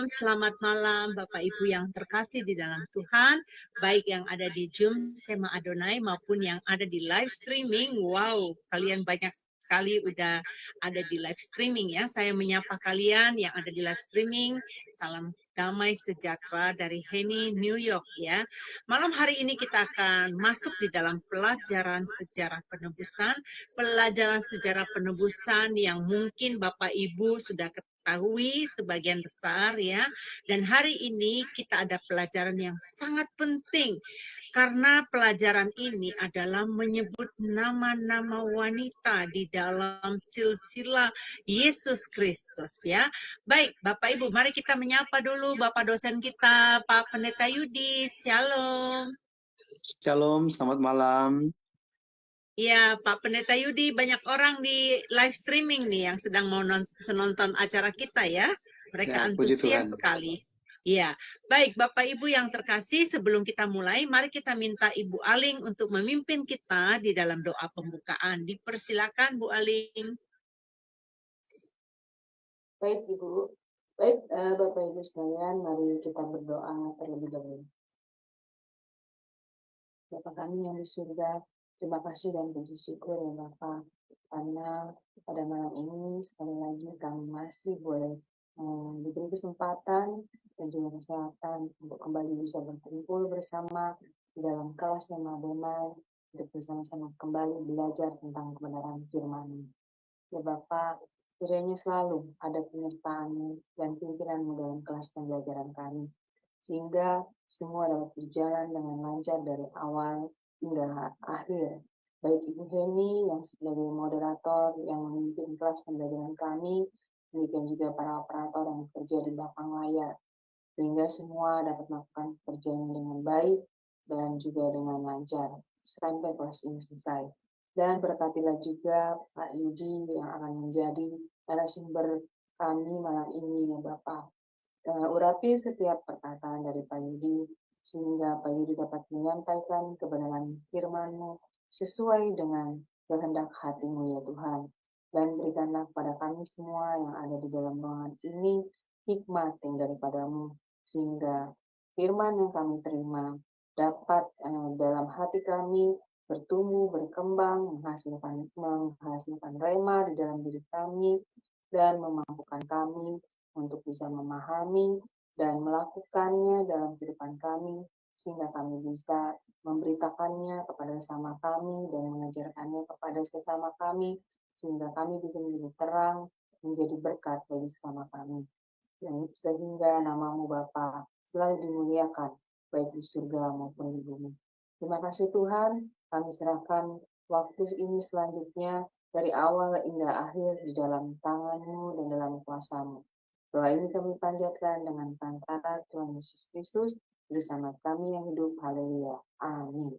selamat malam Bapak Ibu yang terkasih di dalam Tuhan, baik yang ada di Zoom Sema Adonai maupun yang ada di live streaming. Wow, kalian banyak sekali udah ada di live streaming ya. Saya menyapa kalian yang ada di live streaming. Salam damai sejahtera dari Henny, New York ya. Malam hari ini kita akan masuk di dalam pelajaran sejarah penebusan. Pelajaran sejarah penebusan yang mungkin Bapak Ibu sudah ketahui sebagian besar ya. Dan hari ini kita ada pelajaran yang sangat penting. Karena pelajaran ini adalah menyebut nama-nama wanita di dalam silsilah Yesus Kristus ya. Baik, Bapak Ibu, mari kita menyapa dulu Bapak dosen kita, Pak Pendeta Yudi. Shalom. Shalom, selamat malam. Ya, Pak Pendeta Yudi, banyak orang di live streaming nih yang sedang mau nonton acara kita ya. Mereka antusias sekali. Ya, baik Bapak Ibu yang terkasih, sebelum kita mulai, mari kita minta Ibu Aling untuk memimpin kita di dalam doa pembukaan. Dipersilakan Bu Aling. Baik Ibu, baik Bapak Ibu sekalian, mari kita berdoa terlebih dahulu. Bapa kami yang di surga, terima kasih dan puji syukur ya Bapak, karena pada malam ini sekali lagi kami masih boleh diberi kesempatan dan juga kesehatan untuk kembali bisa berkumpul bersama di dalam kelas yang Adonai untuk bersama-sama kembali belajar tentang kebenaran firman. Ya Bapak, kiranya selalu ada penyertaan dan pimpinan-Mu dalam kelas pembelajaran kami, sehingga semua dapat berjalan dengan lancar dari awal hingga akhir. Baik Ibu Henny yang sebagai moderator yang memimpin kelas pembelajaran kami, demikian juga para operator yang bekerja di belakang layar, sehingga semua dapat melakukan pekerjaan dengan baik dan juga dengan lancar sampai kelas ini selesai. Dan berkatilah juga Pak Yudi yang akan menjadi narasumber kami malam ini ya Bapak. Urapi setiap perkataan dari Pak Yudi, sehingga Pak Yudi dapat menyampaikan kebenaran firman-Mu sesuai dengan kehendak hati-Mu ya Tuhan. Dan berikanlah kepada kami semua yang ada di dalam ruangan ini hikmat yang daripadamu, sehingga firman yang kami terima dapat dalam hati kami bertumbuh, berkembang, menghasilkan rema di dalam diri kami, dan memampukan kami untuk bisa memahami dan melakukannya dalam kehidupan kami, sehingga kami bisa memberitakannya kepada sesama kami dan mengajarkannya kepada sesama kami, sehingga kami bisa menjadi terang, menjadi berkat bagi sesama kami. Dan sehingga nama-Mu Bapa selalu dimuliakan, baik di surga maupun di bumi. Terima kasih Tuhan, kami serahkan waktu ini selanjutnya dari awal hingga akhir di dalam tangan-Mu dan dalam kuasa-Mu. Doa ini kami panjatkan dengan perantara Tuhan Yesus Kristus, bersama kami yang hidup. Haleluya. Amin.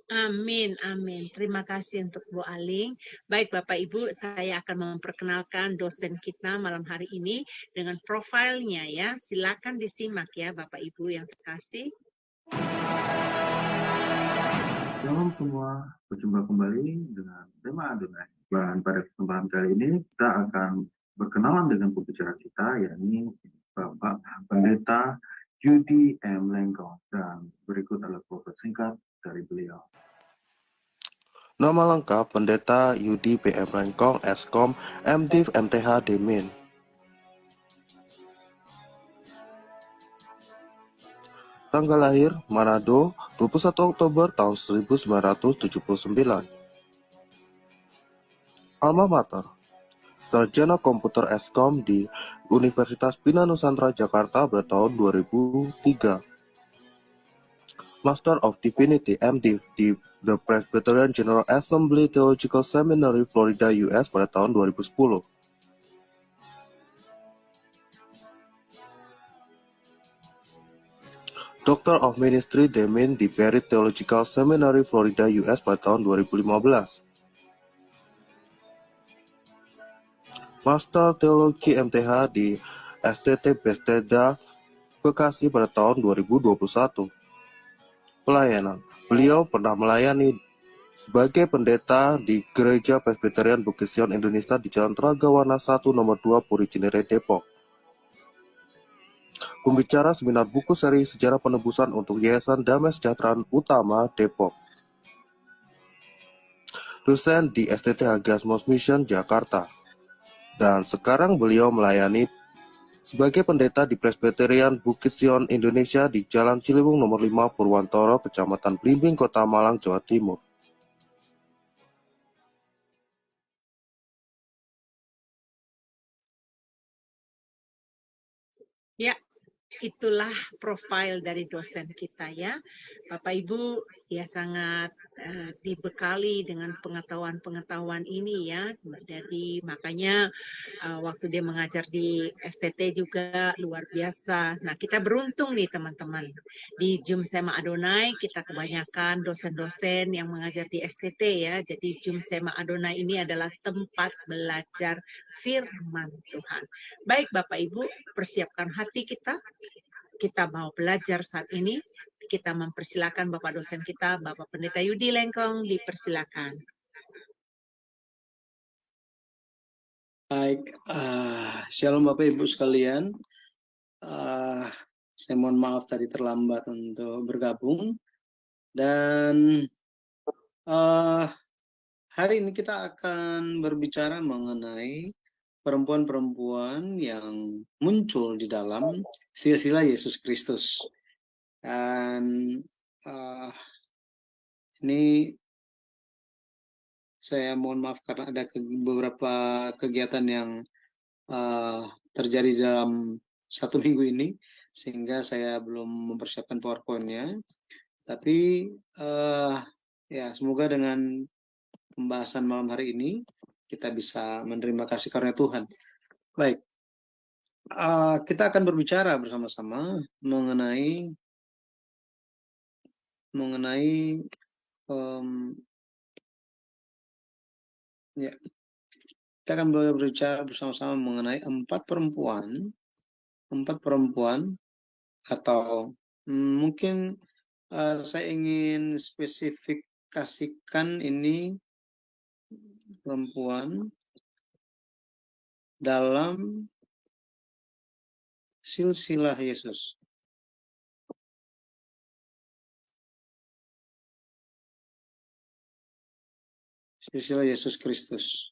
Amin, amin. Terima kasih untuk Bu Aling. Baik Bapak Ibu, saya akan memperkenalkan dosen kita malam hari ini dengan profilnya ya. Silakan disimak ya Bapak Ibu yang terkasih. Shalom semua, berjumpa kembali dengan tema Adonai. Dan pada kesempatan kali ini kita akan berkenalan dengan pembicara kita, yakni Bapak Pendeta Yudi M. Lengkong. Dan berikut adalah profil singkat dari beliau. Nama lengkap Pendeta Yudi PM Lengkong, Eskom, MDiv MTH Demin. Tanggal lahir Manado, 21 Oktober tahun 1979. Alma Mater, Sarjana Komputer Eskom di Universitas Bina Nusantara Jakarta pada tahun 2003. Master of Divinity MDiv di The Presbyterian General Assembly Theological Seminary, Florida, US pada tahun 2010. Doctor of Ministry Demin di Barry Theological Seminary, Florida, US pada tahun 2015. Master Teologi MTH di STT Bethesda, Bekasi pada tahun 2021. Pelayanan. Beliau pernah melayani sebagai pendeta di Gereja Presbyterian Bukit Sion Indonesia di Jalan Tragawana 1 Nomor 2 Puri Cinere, Depok. pembicara seminar buku seri Sejarah Penebusan untuk Yayasan Damai Sejahtera Utama Depok, dosen di STT Hagiasmos Mission Jakarta, dan sekarang beliau melayani sebagai pendeta di Presbyterian Bukit Sion Indonesia di Jalan Ciliwung nomor 5 Purwantoro, Kecamatan Blimbing, Kota Malang, Jawa Timur. Ya, itulah profil dari dosen kita ya. Bapak Ibu, dia sangat dibekali dengan pengetahuan-pengetahuan ini ya. Jadi makanya waktu dia mengajar di STT juga luar biasa. Nah, kita beruntung nih teman-teman. Di Jum Sema Adonai kita kebanyakan dosen-dosen yang mengajar di STT ya. Jadi Jum Sema Adonai ini adalah tempat belajar firman Tuhan. Baik Bapak Ibu, persiapkan hati kita. Kita mau belajar saat ini. Kita mempersilakan Bapak dosen kita, Bapak Pendeta Yudi Lengkong, dipersilakan. Baik, Shalom Bapak Ibu sekalian. Saya mohon maaf tadi terlambat untuk bergabung. Dan hari ini kita akan berbicara mengenai perempuan-perempuan yang muncul di dalam silsilah Yesus Kristus. Dan ini saya mohon maaf karena ada beberapa kegiatan yang terjadi dalam 1 minggu ini, sehingga saya belum mempersiapkan PowerPoint-nya. Tapi ya semoga dengan pembahasan malam hari ini kita bisa menerima kasih karunia Tuhan. Baik, kita akan berbicara bersama-sama mengenai ya, kita akan berbicara bersama-sama mengenai 4 perempuan atau mungkin saya ingin spesifikasikan ini perempuan dalam silsilah Yesus. Silsilah Yesus Kristus.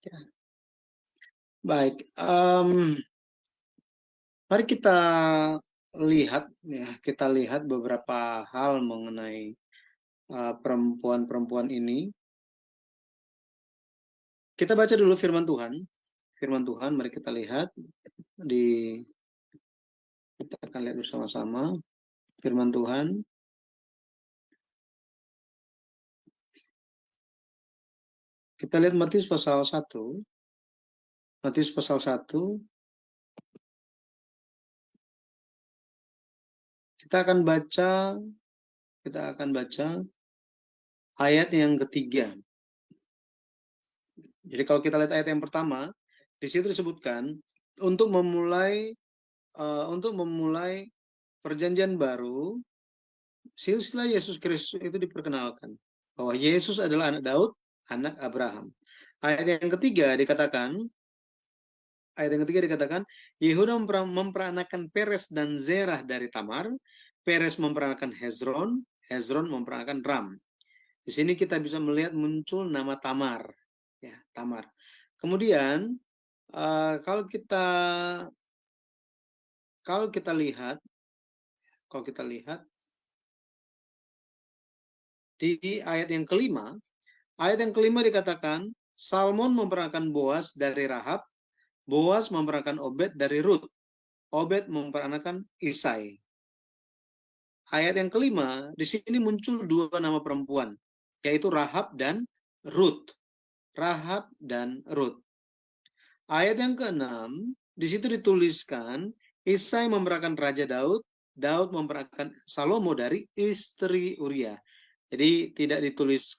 Ya. Baik, mari kita lihat beberapa hal mengenai perempuan-perempuan ini. Kita baca dulu firman Tuhan. Firman Tuhan, mari kita lihat kita akan lihat bersama-sama firman Tuhan. Kita lihat Matius pasal 1. Matius pasal 1. Kita akan baca ayat yang ketiga. Jadi kalau kita lihat ayat yang pertama, di situ disebutkan untuk memulai perjanjian baru, silsilah Yesus Kristus itu diperkenalkan bahwa Yesus adalah anak Daud, anak Abraham. Ayat yang ketiga dikatakan, Yehuda memperanakan Peres dan Zerah dari Tamar, Peres memperanakan Hezron, Hezron memperanakan Ram. Di sini kita bisa melihat muncul nama Tamar, ya Tamar. Kemudian kalau kita lihat di ayat yang kelima dikatakan Salmon memperanakan Boaz dari Rahab, Boaz memperanakan Obed dari Rut, Obed memperanakan Isai. Ayat yang kelima, di sini muncul 2 nama perempuan, yaitu Rahab dan Rut. Rahab dan Rut. Ayat yang keenam, di situ dituliskan Isai memperanakan Raja Daud, Daud memperanakan Salomo dari istri Uria. Jadi tidak ditulis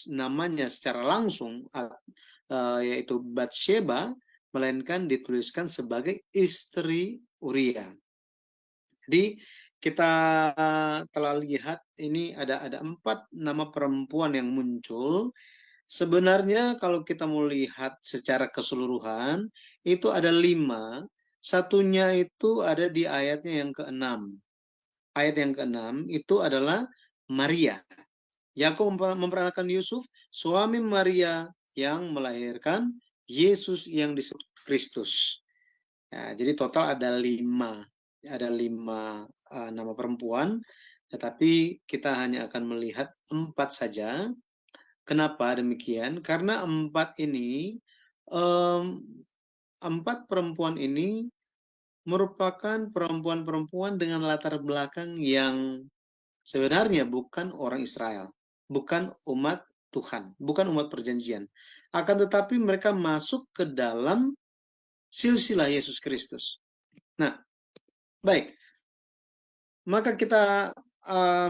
namanya secara langsung, yaitu Batsheba, melainkan dituliskan sebagai istri Uria. Jadi kita telah lihat ini ada 4 nama perempuan yang muncul, Sebenarnya kalau kita mau lihat secara keseluruhan, itu ada 5. Satunya itu ada di ayatnya yang ke-6. Ayat yang ke-6 itu adalah Maria. Yakub memperanakan Yusuf, suami Maria yang melahirkan Yesus yang disebut Kristus. Ya, jadi total ada 5. Ada 5 nama perempuan, tetapi kita hanya akan melihat 4 saja. Kenapa demikian? Karena 4 perempuan ini merupakan perempuan-perempuan dengan latar belakang yang sebenarnya bukan orang Israel, bukan umat Tuhan, bukan umat perjanjian. Akan tetapi mereka masuk ke dalam silsilah Yesus Kristus. Nah, baik. Maka kita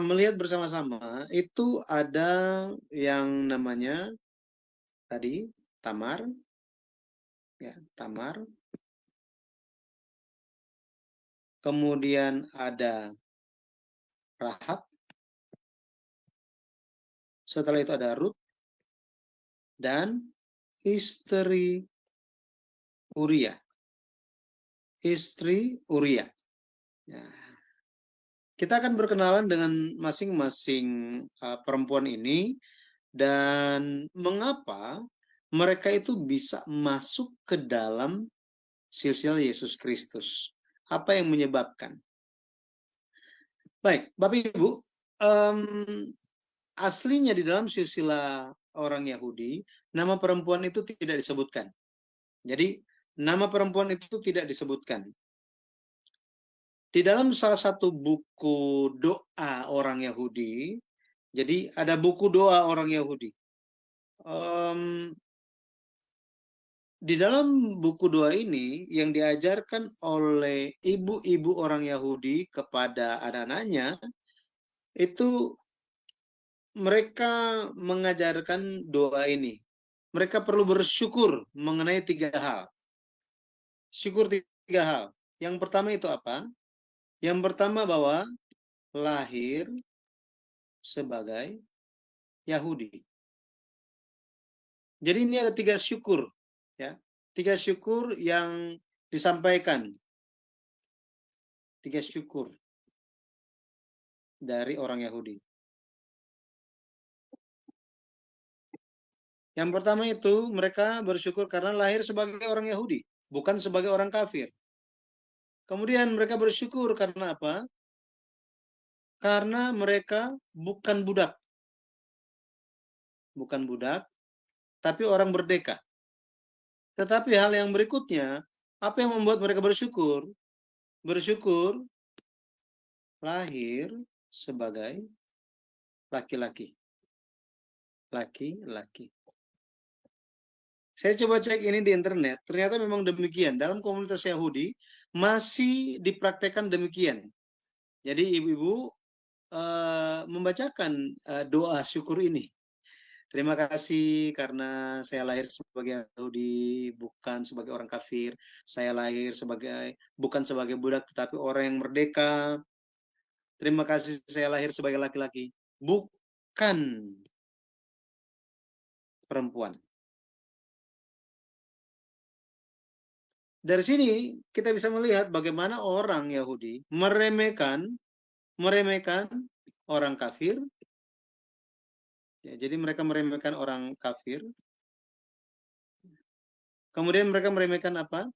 melihat bersama-sama, itu ada yang namanya tadi Tamar, ya, Tamar. Kemudian ada Rahab. Setelah itu ada Ruth dan istri Uria. Istri Uria. Ya. Kita akan berkenalan dengan masing-masing perempuan ini dan mengapa mereka itu bisa masuk ke dalam silsilah Yesus Kristus. Apa yang menyebabkan? Baik, Bapak Ibu, aslinya di dalam silsilah orang Yahudi, nama perempuan itu tidak disebutkan. Jadi, nama perempuan itu tidak disebutkan. Di dalam salah satu buku doa orang Yahudi, jadi ada buku doa orang Yahudi. Di dalam buku doa ini yang diajarkan oleh ibu-ibu orang Yahudi kepada anak-anaknya, itu mereka mengajarkan doa ini. Mereka perlu bersyukur mengenai 3 hal. Syukur 3 hal. Yang pertama itu apa? Yang pertama bahwa lahir sebagai Yahudi. Jadi ini ada 3 syukur, ya. 3 syukur yang disampaikan. 3 syukur dari orang Yahudi. Yang pertama itu mereka bersyukur karena lahir sebagai orang Yahudi, bukan sebagai orang kafir. Kemudian mereka bersyukur karena apa? Karena mereka bukan budak. Bukan budak, tapi orang merdeka. Tetapi hal yang berikutnya, apa yang membuat mereka bersyukur? Bersyukur lahir sebagai laki-laki. Laki-laki. Saya coba cek ini di internet, ternyata memang demikian. Dalam komunitas Yahudi masih dipraktekkan demikian. Jadi ibu-ibu membacakan doa syukur ini. Terima kasih karena saya lahir sebagai Yahudi, bukan sebagai orang kafir. Saya lahir bukan sebagai budak, tetapi orang yang merdeka. Terima kasih saya lahir sebagai laki-laki, bukan perempuan. Dari sini kita bisa melihat bagaimana orang Yahudi meremehkan orang kafir. Ya, jadi mereka meremehkan orang kafir. Kemudian mereka meremehkan apa?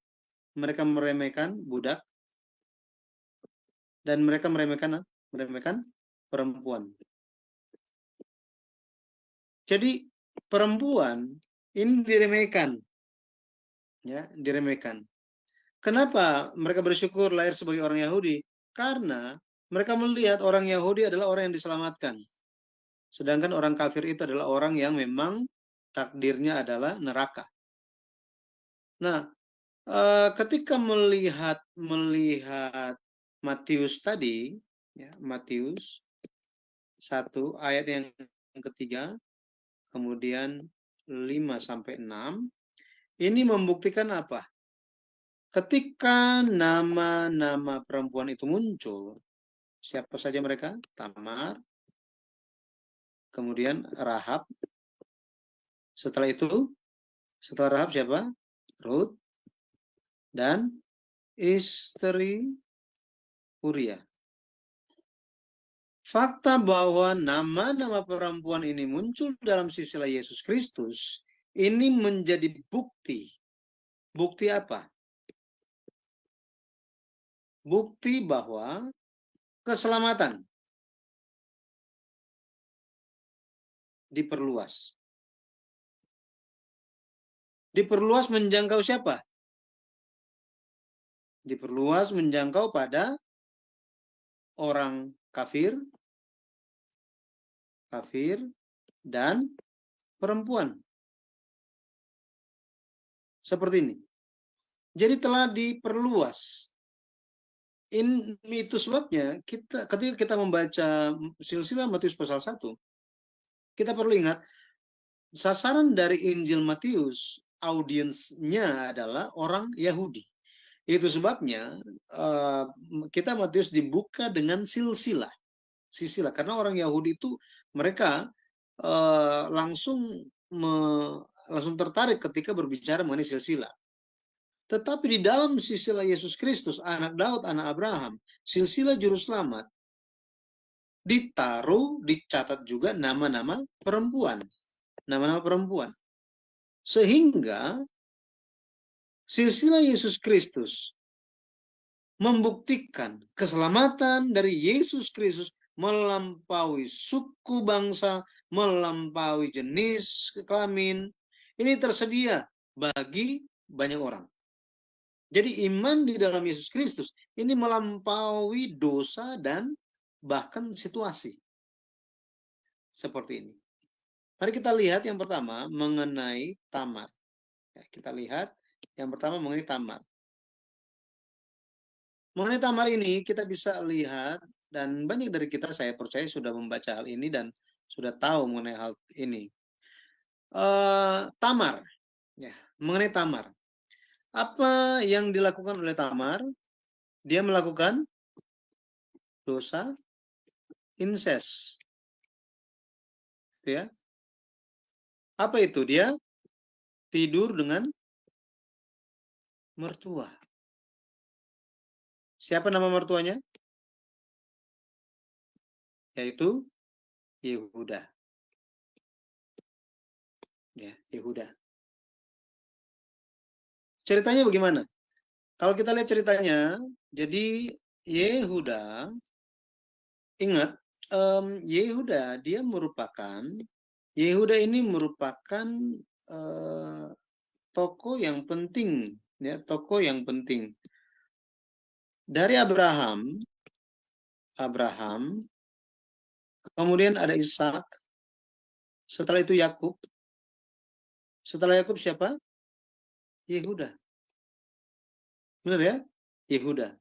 Mereka meremehkan budak. Dan mereka meremehkan perempuan. Jadi perempuan ini diremehkan. Ya, diremehkan. Kenapa mereka bersyukur lahir sebagai orang Yahudi? Karena mereka melihat orang Yahudi adalah orang yang diselamatkan. Sedangkan orang kafir itu adalah orang yang memang takdirnya adalah neraka. Nah, ketika melihat Matius tadi, ya, Matius 1 ayat yang ketiga, kemudian 5-6, ini membuktikan apa? Ketika nama-nama perempuan itu muncul, siapa saja mereka? Tamar, kemudian Rahab, Setelah itu, setelah Rahab siapa? Ruth dan istri Uria. Fakta bahwa nama-nama perempuan ini muncul dalam silsilah Yesus Kristus, ini menjadi bukti. Bukti apa? Bukti bahwa keselamatan diperluas. Diperluas menjangkau siapa? Diperluas menjangkau pada orang kafir, dan perempuan. Seperti ini. Jadi telah diperluas. Ini itu sebabnya ketika kita membaca silsilah Matius pasal 1, kita perlu ingat sasaran dari Injil Matius, audiensnya adalah orang Yahudi. Itu sebabnya kita Matius dibuka dengan silsilah, karena orang Yahudi itu mereka langsung tertarik ketika berbicara mengenai silsilah. Tetapi di dalam silsilah Yesus Kristus, anak Daud, anak Abraham, silsilah juru selamat, dicatat juga nama-nama perempuan. Nama-nama perempuan. Sehingga silsilah Yesus Kristus membuktikan keselamatan dari Yesus Kristus melampaui suku bangsa, melampaui jenis kelamin. Ini tersedia bagi banyak orang. Jadi iman di dalam Yesus Kristus ini melampaui dosa dan bahkan situasi. Seperti ini. Mari kita lihat yang pertama mengenai Tamar. Ya, kita lihat yang pertama mengenai Tamar. Mengenai Tamar ini kita bisa lihat, dan banyak dari kita saya percaya sudah membaca hal ini dan sudah tahu mengenai hal ini. Tamar. Ya, mengenai Tamar. Apa yang dilakukan oleh Tamar? Dia melakukan dosa incest. Ya. Apa itu? Dia tidur dengan mertua. Siapa nama mertuanya? Yaitu Yehuda. Ya, Yehuda. Ceritanya bagaimana? Kalau kita lihat ceritanya, jadi Yehuda, ingat, Yehuda ini merupakan tokoh yang penting, ya, tokoh yang penting. Dari Abraham, kemudian ada Ishak, setelah itu Yakub, setelah Yakub siapa? Yehuda. Benar ya? Yehuda.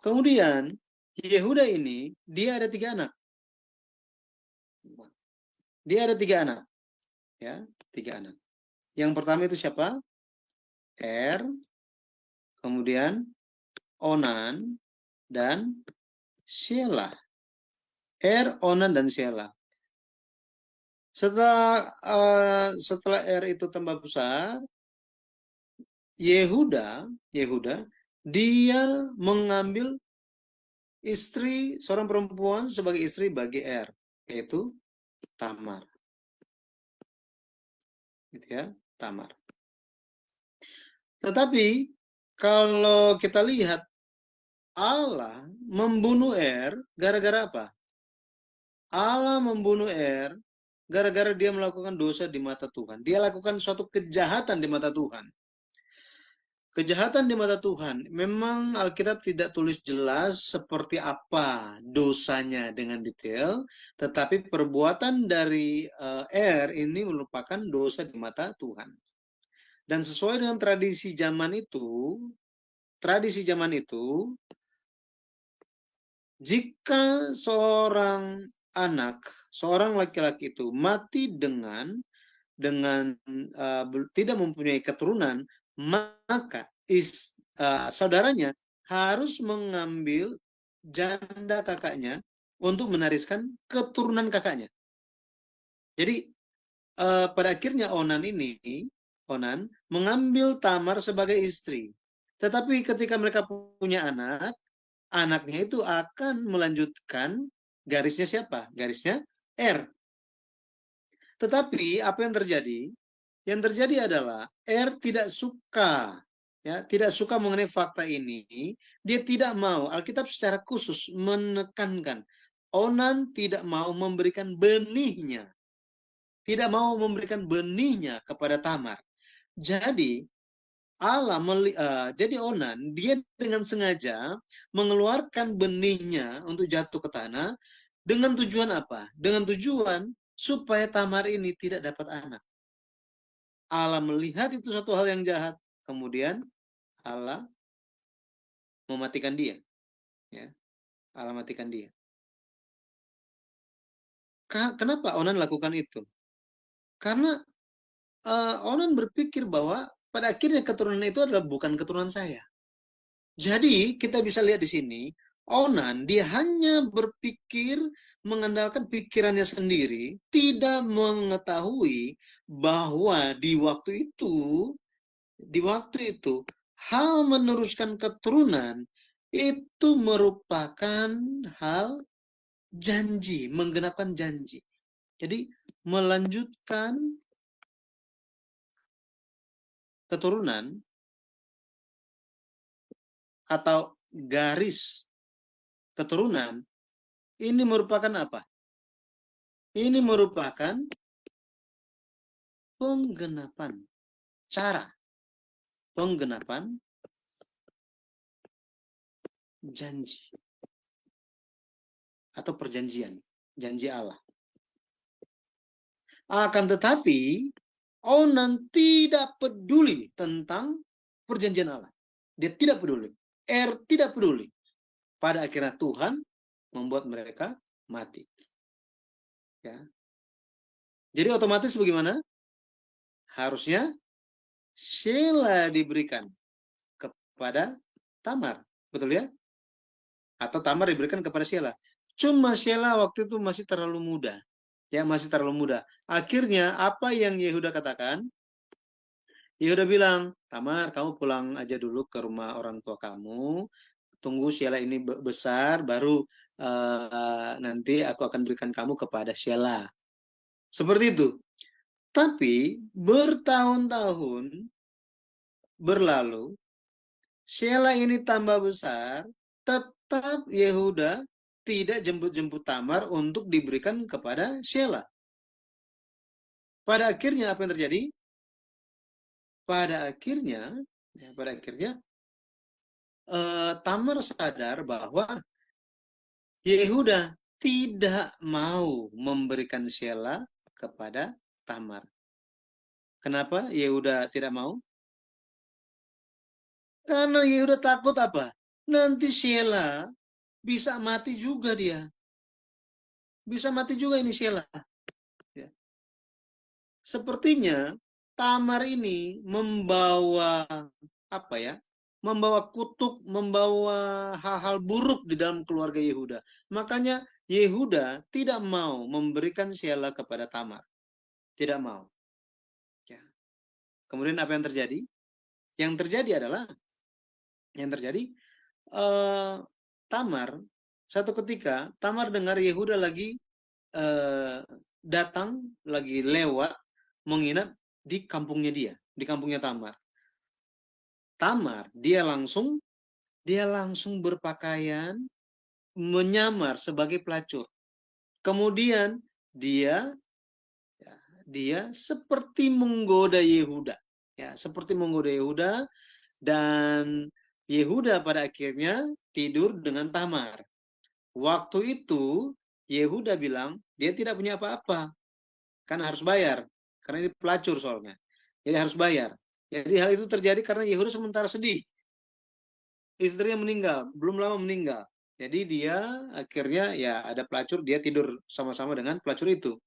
Kemudian Yehuda ini dia ada 3 anak. Dia ada 3 anak. Ya, 3 anak. Yang pertama itu siapa? Er, kemudian Onan dan Shelah. Er, Onan dan Shelah. Setelah Er itu tambah besar, Yehuda dia mengambil istri seorang perempuan sebagai istri bagi Er, yaitu Tamar. Gitu ya, Tamar. Tetapi kalau kita lihat Allah membunuh Er gara-gara apa? Allah membunuh Er gara-gara dia melakukan dosa di mata Tuhan. Dia lakukan suatu kejahatan di mata Tuhan. Kejahatan di mata Tuhan, memang Alkitab tidak tulis jelas seperti apa dosanya dengan detail, tetapi perbuatan dari Er ini merupakan dosa di mata Tuhan. Dan sesuai dengan tradisi zaman itu, jika seorang laki-laki itu mati dengan tidak mempunyai keturunan, maka saudaranya harus mengambil janda kakaknya untuk menariskan keturunan kakaknya. Jadi pada akhirnya Onan mengambil Tamar sebagai istri. Tetapi ketika mereka punya anak, anaknya itu akan melanjutkan garisnya siapa? Garisnya Er. Tetapi apa yang terjadi? Yang terjadi adalah Er tidak suka, ya, tidak suka mengenai fakta ini. Dia tidak mau. Alkitab secara khusus menekankan Onan tidak mau memberikan benihnya, tidak mau memberikan benihnya kepada Tamar. Jadi jadi Onan dia dengan sengaja mengeluarkan benihnya untuk jatuh ke tanah dengan tujuan apa? Dengan tujuan supaya Tamar ini tidak dapat anak. Allah melihat itu satu hal yang jahat, kemudian Allah mematikan dia, ya. Allah matikan dia. Kenapa Onan lakukan itu? Karena Onan berpikir bahwa pada akhirnya keturunan itu adalah bukan keturunan saya. Jadi kita bisa lihat di sini, Onan dia hanya berpikir mengandalkan pikirannya sendiri, tidak mengetahui bahwa di waktu itu hal meneruskan keturunan itu merupakan hal janji, menggenapkan janji. Jadi melanjutkan keturunan atau garis keturunan ini merupakan apa? Ini merupakan penggenapan cara penggenapan janji atau perjanjian, janji Allah. Akan tetapi Onan tidak peduli tentang perjanjian Allah. Dia tidak peduli. Tidak peduli. Pada akhirnya Tuhan membuat mereka mati. Ya. Jadi otomatis bagaimana? Harusnya Sheila diberikan kepada Tamar. Betul ya? Atau Tamar diberikan kepada Sheila. Cuma Sheila waktu itu masih terlalu muda. Ya, masih terlalu muda. Akhirnya apa yang Yehuda katakan? Yehuda bilang, Tamar, kamu pulang aja dulu ke rumah orang tua kamu. Tunggu Sheila ini besar, baru nanti aku akan berikan kamu kepada Sheila. Seperti itu. Tapi bertahun-tahun berlalu, Sheila ini tambah besar, tetap Yehuda tidak jemput-jemput Tamar untuk diberikan kepada Sheila. Pada akhirnya apa yang terjadi? Pada akhirnya Tamar sadar bahwa Yehuda tidak mau memberikan Sheila kepada Tamar. Kenapa Yehuda tidak mau? Karena Yehuda takut apa? Nanti Sheila bisa mati juga dia. Bisa mati juga ini Sheila. Ya. Sepertinya Tamar ini membawa apa ya? Membawa kutuk, membawa hal-hal buruk di dalam keluarga Yehuda. Makanya Yehuda tidak mau memberikan Sheila kepada Tamar. Tidak mau. Ya. Kemudian apa yang terjadi? Yang terjadi adalah Tamar, satu ketika Tamar dengar Yehuda lagi datang, lagi lewat, menginap di kampungnya dia, di kampungnya Tamar. Dia langsung berpakaian menyamar sebagai pelacur. Kemudian dia seperti menggoda Yehuda, ya, seperti menggoda Yehuda, dan Yehuda pada akhirnya tidur dengan Tamar. Waktu itu Yehuda bilang dia tidak punya apa-apa, kan harus bayar karena ini pelacur soalnya, jadi harus bayar. Jadi hal itu terjadi karena Yehuda sementara sedih, istrinya meninggal, belum lama meninggal. Jadi dia akhirnya ya ada pelacur, dia tidur sama-sama dengan pelacur itu.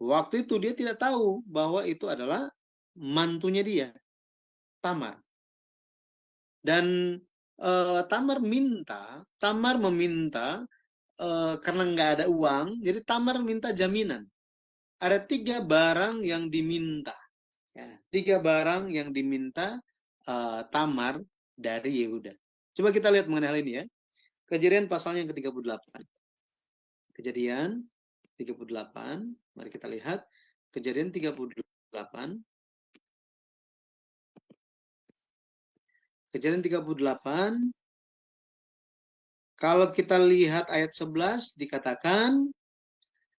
Waktu itu dia tidak tahu bahwa itu adalah mantunya dia, Tamar. Dan Tamar meminta karena nggak ada uang, jadi Tamar minta jaminan. ada 3 barang yang diminta. Ya, 3 barang yang diminta Tamar dari Yehuda. Coba kita lihat mengenai hal ini ya. Kejadian pasalnya yang ke-38. Kejadian 38, mari kita lihat. Kejadian 38. Kejadian 38, kalau kita lihat ayat 11 dikatakan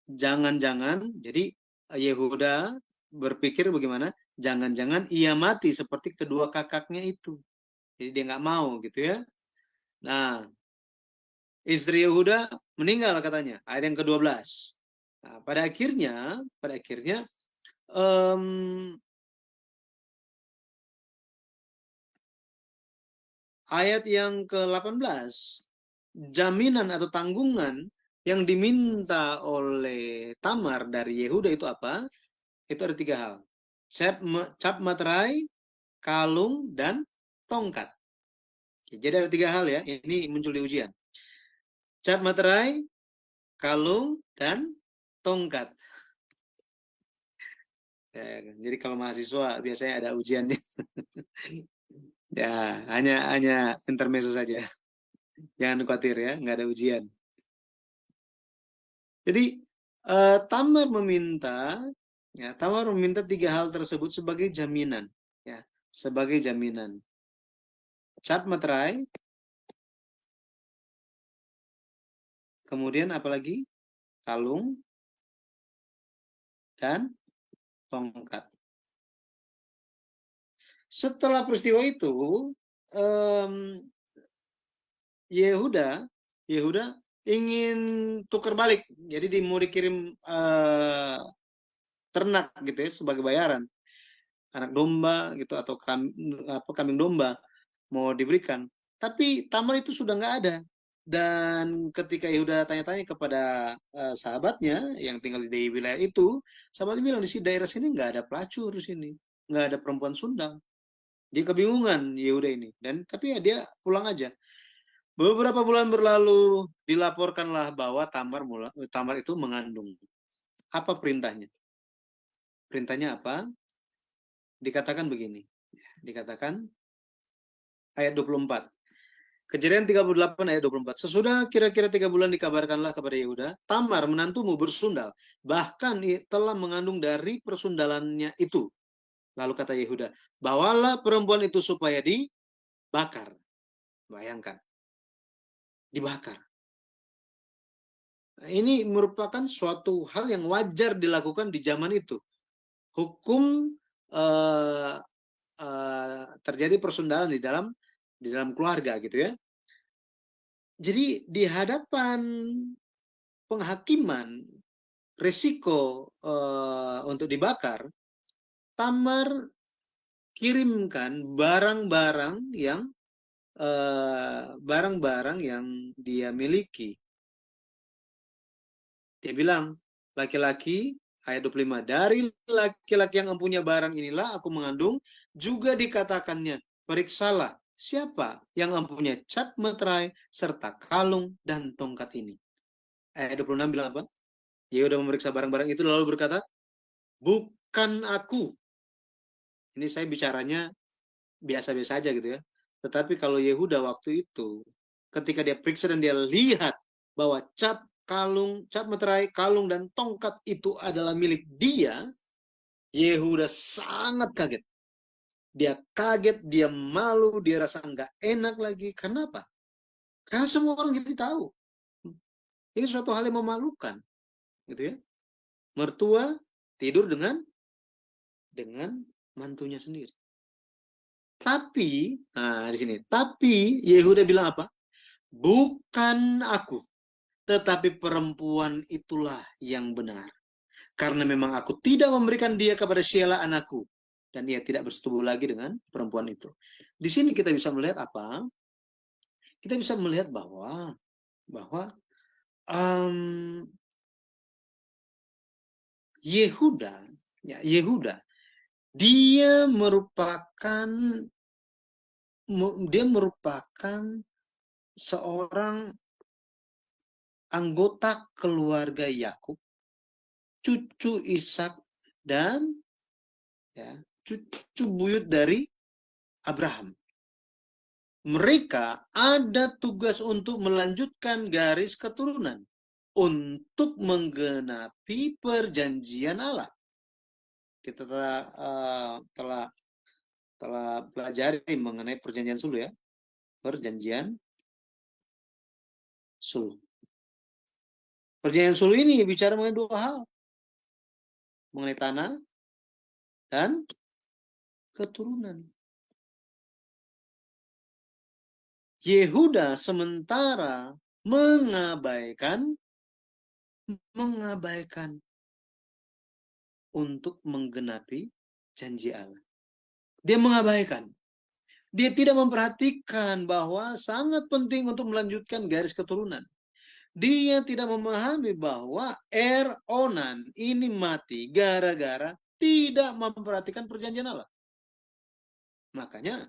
jangan-jangan, jadi Yehuda berpikir bagaimana? Jangan-jangan ia mati seperti kedua kakaknya itu. Jadi dia nggak mau gitu ya. Nah, istri Yehuda meninggal katanya, ayat yang ke-12. Nah, pada akhirnya ayat yang ke-18, jaminan atau tanggungan yang diminta oleh Tamar dari Yehuda itu apa? Itu ada 3 hal. Cap materai, kalung, dan tongkat. Jadi ada 3 hal ya, ini muncul di ujian. Cap materai, kalung, dan tongkat. Ya, jadi kalau mahasiswa biasanya ada ujiannya. Ya, hanya intermezzo saja. Jangan khawatir ya, nggak ada ujian. Jadi Tamar meminta 3 hal tersebut sebagai jaminan, ya, sebagai jaminan. Cap materai, kemudian apalagi? Kalung, dan tongkat. Setelah peristiwa itu, Yehuda ingin tukar balik, jadi mau dikirim ternak gitu ya sebagai bayaran, anak domba gitu atau kambing domba mau diberikan. Tapi Tamar itu sudah nggak ada. Dan ketika Yehuda tanya-tanya kepada sahabatnya yang tinggal di wilayah itu, sahabatnya bilang di daerah sini nggak ada pelacur di sini, nggak ada perempuan Sunda. Dia kebingungan Yehuda ini, tapi ya dia pulang aja. Beberapa bulan berlalu, dilaporkanlah bahwa Tamar itu mengandung. Apa perintahnya? Perintahnya apa? Dikatakan begini. Dikatakan ayat 24. Kejadian 38 ayat 24. Sesudah kira-kira 3 bulan dikabarkanlah kepada Yehuda, Tamar menantumu bersundal, bahkan telah mengandung dari persundalannya itu. Lalu kata Yehuda, bawalah perempuan itu supaya dibakar. Bayangkan, dibakar. Ini merupakan suatu hal yang wajar dilakukan di zaman itu. Hukum terjadi persundalan di dalam keluarga gitu ya. Jadi di hadapan penghakiman risiko untuk dibakar, Tamar kirimkan barang-barang yang dia miliki. Dia bilang, laki-laki, ayat 25, dari laki-laki yang mempunyai barang inilah aku mengandung, juga dikatakannya, periksalah siapa yang mempunyai cap materai serta kalung dan tongkat ini. Ayat 26 bilang apa? Yehuda memeriksa barang-barang itu lalu berkata, bukan aku. Ini saya bicaranya biasa-biasa aja gitu ya. Tetapi kalau Yehuda waktu itu, ketika dia periksa dan dia lihat bahwa cap materai, kalung, dan tongkat itu adalah milik dia, Yehuda sangat kaget. Dia kaget, dia malu, dia rasa nggak enak lagi. Kenapa? Karena semua orang jadi tahu. Ini suatu hal yang memalukan. Gitu ya. Mertua tidur dengan mantunya sendiri. Tapi, di sini, tapi Yehuda bilang apa? Bukan aku, tetapi perempuan itulah yang benar. Karena memang aku tidak memberikan dia kepada Sheila anakku. Dan ia tidak bersetubuh lagi dengan perempuan itu. Di sini kita bisa melihat apa? Kita bisa melihat bahwa Yehuda, dia merupakan seorang anggota keluarga Yakub cucu Ishak dan ya, cucu buyut dari Abraham. Mereka ada tugas untuk melanjutkan garis keturunan untuk menggenapi perjanjian Allah. Kita telah pelajari mengenai perjanjian suluh ya. Perjanjian suluh. Perjanjian suluh ini bicara mengenai dua hal. Mengenai tanah dan keturunan. Yehuda sementara mengabaikan untuk menggenapi janji Allah. Dia mengabaikan. Dia tidak memperhatikan bahwa sangat penting untuk melanjutkan garis keturunan. Dia tidak memahami bahwa Onan ini mati gara-gara tidak memperhatikan perjanjian Allah. Makanya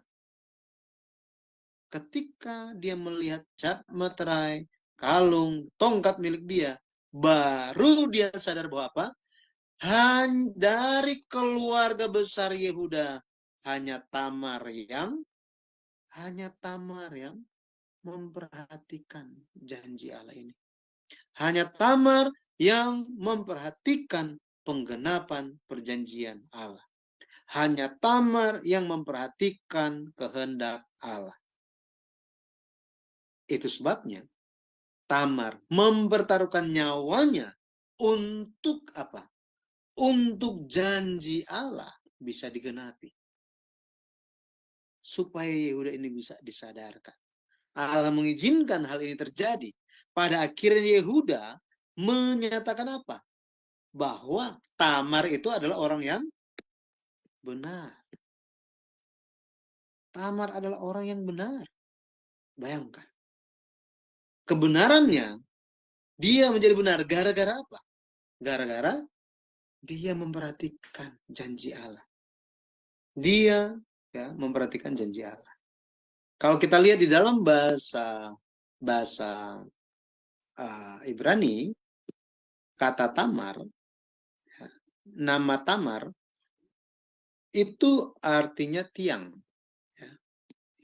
ketika dia melihat cap meterai, kalung, tongkat milik dia, baru dia sadar bahwa apa? Dari keluarga besar Yehuda hanya Tamar yang memperhatikan janji Allah ini. Hanya Tamar yang memperhatikan penggenapan perjanjian Allah. Hanya Tamar yang memperhatikan kehendak Allah. Itu sebabnya Tamar mempertaruhkan nyawanya untuk apa? Untuk janji Allah bisa digenapi. Supaya Yehuda ini bisa disadarkan. Allah mengizinkan hal ini terjadi. Pada akhirnya Yehuda menyatakan apa? Bahwa Tamar itu adalah orang yang benar. Tamar adalah orang yang benar. Bayangkan. Kebenarannya, dia menjadi benar gara-gara apa? Gara-gara dia memperhatikan janji Allah. Dia memperhatikan janji Allah. Kalau kita lihat di dalam bahasa Ibrani, kata Tamar, nama Tamar itu artinya tiang.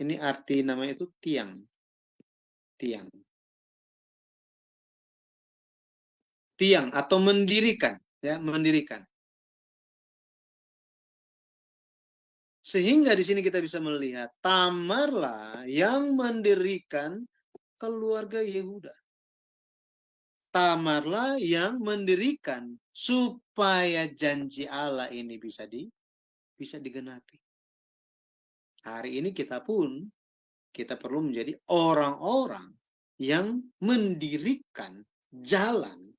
Ini arti namanya itu tiang. Tiang atau mendirikan, mendirikan. Sehingga di sini kita bisa melihat Tamarlah yang mendirikan keluarga Yehuda. Tamarlah yang mendirikan supaya janji Allah ini bisa digenapi. Hari ini kita perlu menjadi orang-orang yang mendirikan jalan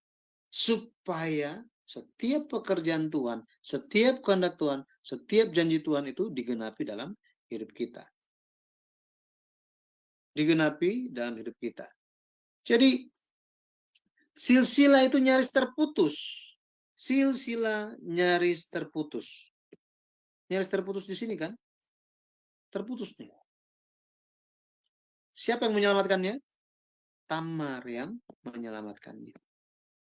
supaya setiap pekerjaan Tuhan, setiap kehendak Tuhan, setiap janji Tuhan itu digenapi dalam hidup kita. Digenapi dalam hidup kita. Jadi, silsilah itu nyaris terputus. Silsilah nyaris terputus. Nyaris terputus di sini kan? Terputus nih. Siapa yang menyelamatkannya? Tamar yang menyelamatkannya.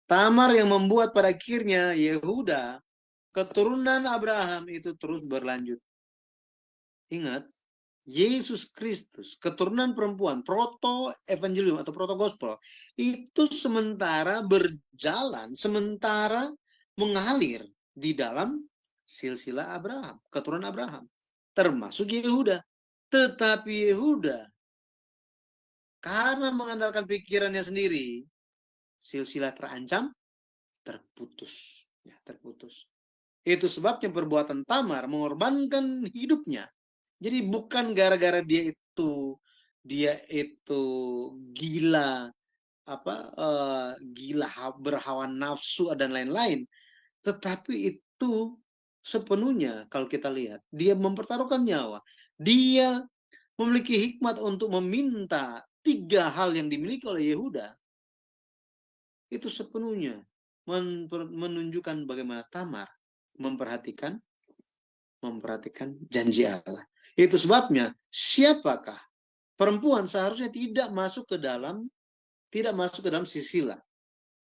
Tamar yang membuat pada akhirnya Yehuda, keturunan Abraham itu terus berlanjut. Ingat, Yesus Kristus, keturunan perempuan, proto-evangelium atau proto-gospel, itu sementara berjalan, sementara mengalir di dalam silsilah Abraham, keturunan Abraham, termasuk Yehuda. Tetapi Yehuda, karena mengandalkan pikirannya sendiri, silsilah terancam terputus. Terputus. Itu sebabnya perbuatan Tamar mengorbankan hidupnya. Jadi bukan gara-gara dia itu gila, gila berhawa nafsu dan lain-lain. Tetapi itu sepenuhnya kalau kita lihat, dia mempertaruhkan nyawa. Dia memiliki hikmat untuk meminta 3 hal yang dimiliki oleh Yehuda. Itu sepenuhnya menunjukkan bagaimana Tamar memperhatikan janji Allah. Itu sebabnya siapakah perempuan seharusnya tidak masuk ke dalam silsilah.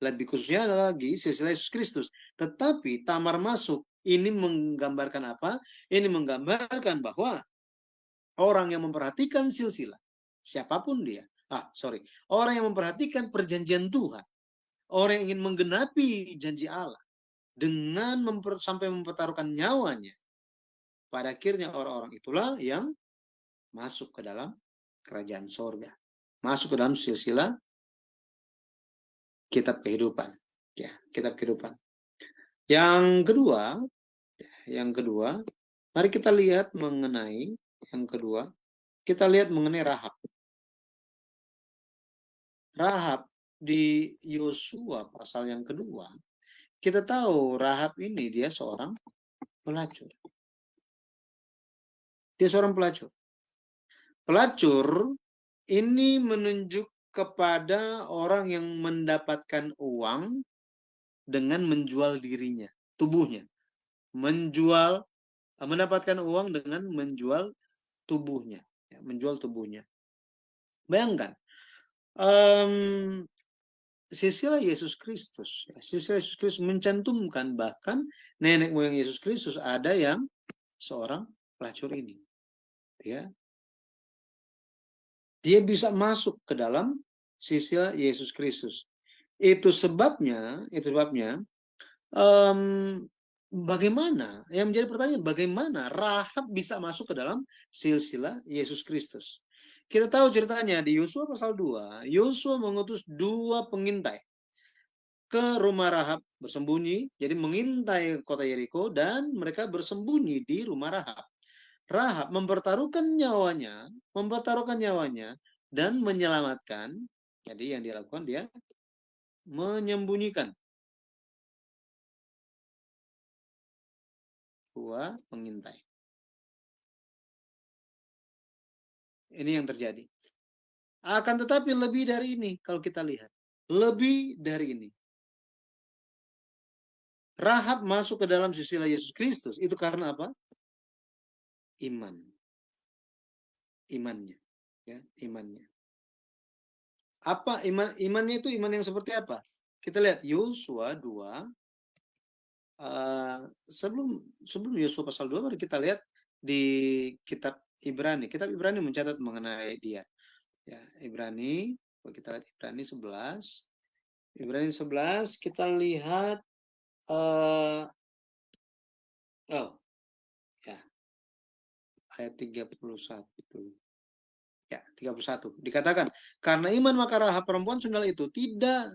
lebih khususnya lagi silsilah Yesus Kristus. Tetapi tamar masuk ini menggambarkan apa? Ini menggambarkan bahwa orang yang memperhatikan silsilah, siapapun dia, orang yang memperhatikan perjanjian Tuhan, orang yang ingin menggenapi janji Allah dengan sampai mempertaruhkan nyawanya, pada akhirnya orang-orang itulah yang masuk ke dalam kerajaan sorga, masuk ke dalam silsilah kitab kehidupan. Ya, kitab kehidupan. Yang kedua, mari kita lihat mengenai yang kedua, kita lihat mengenai Rahab. Rahab di Yosua pasal yang kedua, kita tahu Rahab ini dia seorang pelacur. Dia seorang pelacur. Pelacur ini menunjuk kepada orang yang mendapatkan uang dengan menjual dirinya, tubuhnya. Mendapatkan uang dengan menjual tubuhnya. Menjual tubuhnya. Bayangkan, silsilah Yesus Kristus. Silsilah Yesus Kristus mencantumkan bahkan nenek moyang Yesus Kristus ada yang seorang pelacur ini. Ya. Dia bisa masuk ke dalam silsilah Yesus Kristus. Itu sebabnya bagaimana, yang menjadi pertanyaan, bagaimana Rahab bisa masuk ke dalam silsilah Yesus Kristus? Kita tahu ceritanya di Yosua pasal 2, Yosua mengutus 2 pengintai ke rumah Rahab bersembunyi, jadi mengintai kota Yeriko dan mereka bersembunyi di rumah Rahab. Rahab mempertaruhkan nyawanya dan menyelamatkan. Jadi yang dia lakukan, dia menyembunyikan 2 pengintai. Ini yang terjadi. Akan tetapi lebih dari ini kalau kita lihat. Lebih dari ini. Rahab masuk ke dalam silsilah Yesus Kristus. Itu karena apa? Iman. Imannya. Ya, imannya. Apa imannya itu? Iman yang seperti apa? Kita lihat Yosua 2. Sebelum Yosua pasal 2, mari kita lihat di kitab Ibrani. Kitab Ibrani mencatat mengenai dia. Ya, Ibrani, kita lihat Ibrani 11. Ibrani 11 kita lihat ayat 31. Ya, 31. Dikatakan, karena iman maka Rahab perempuan sundal itu tidak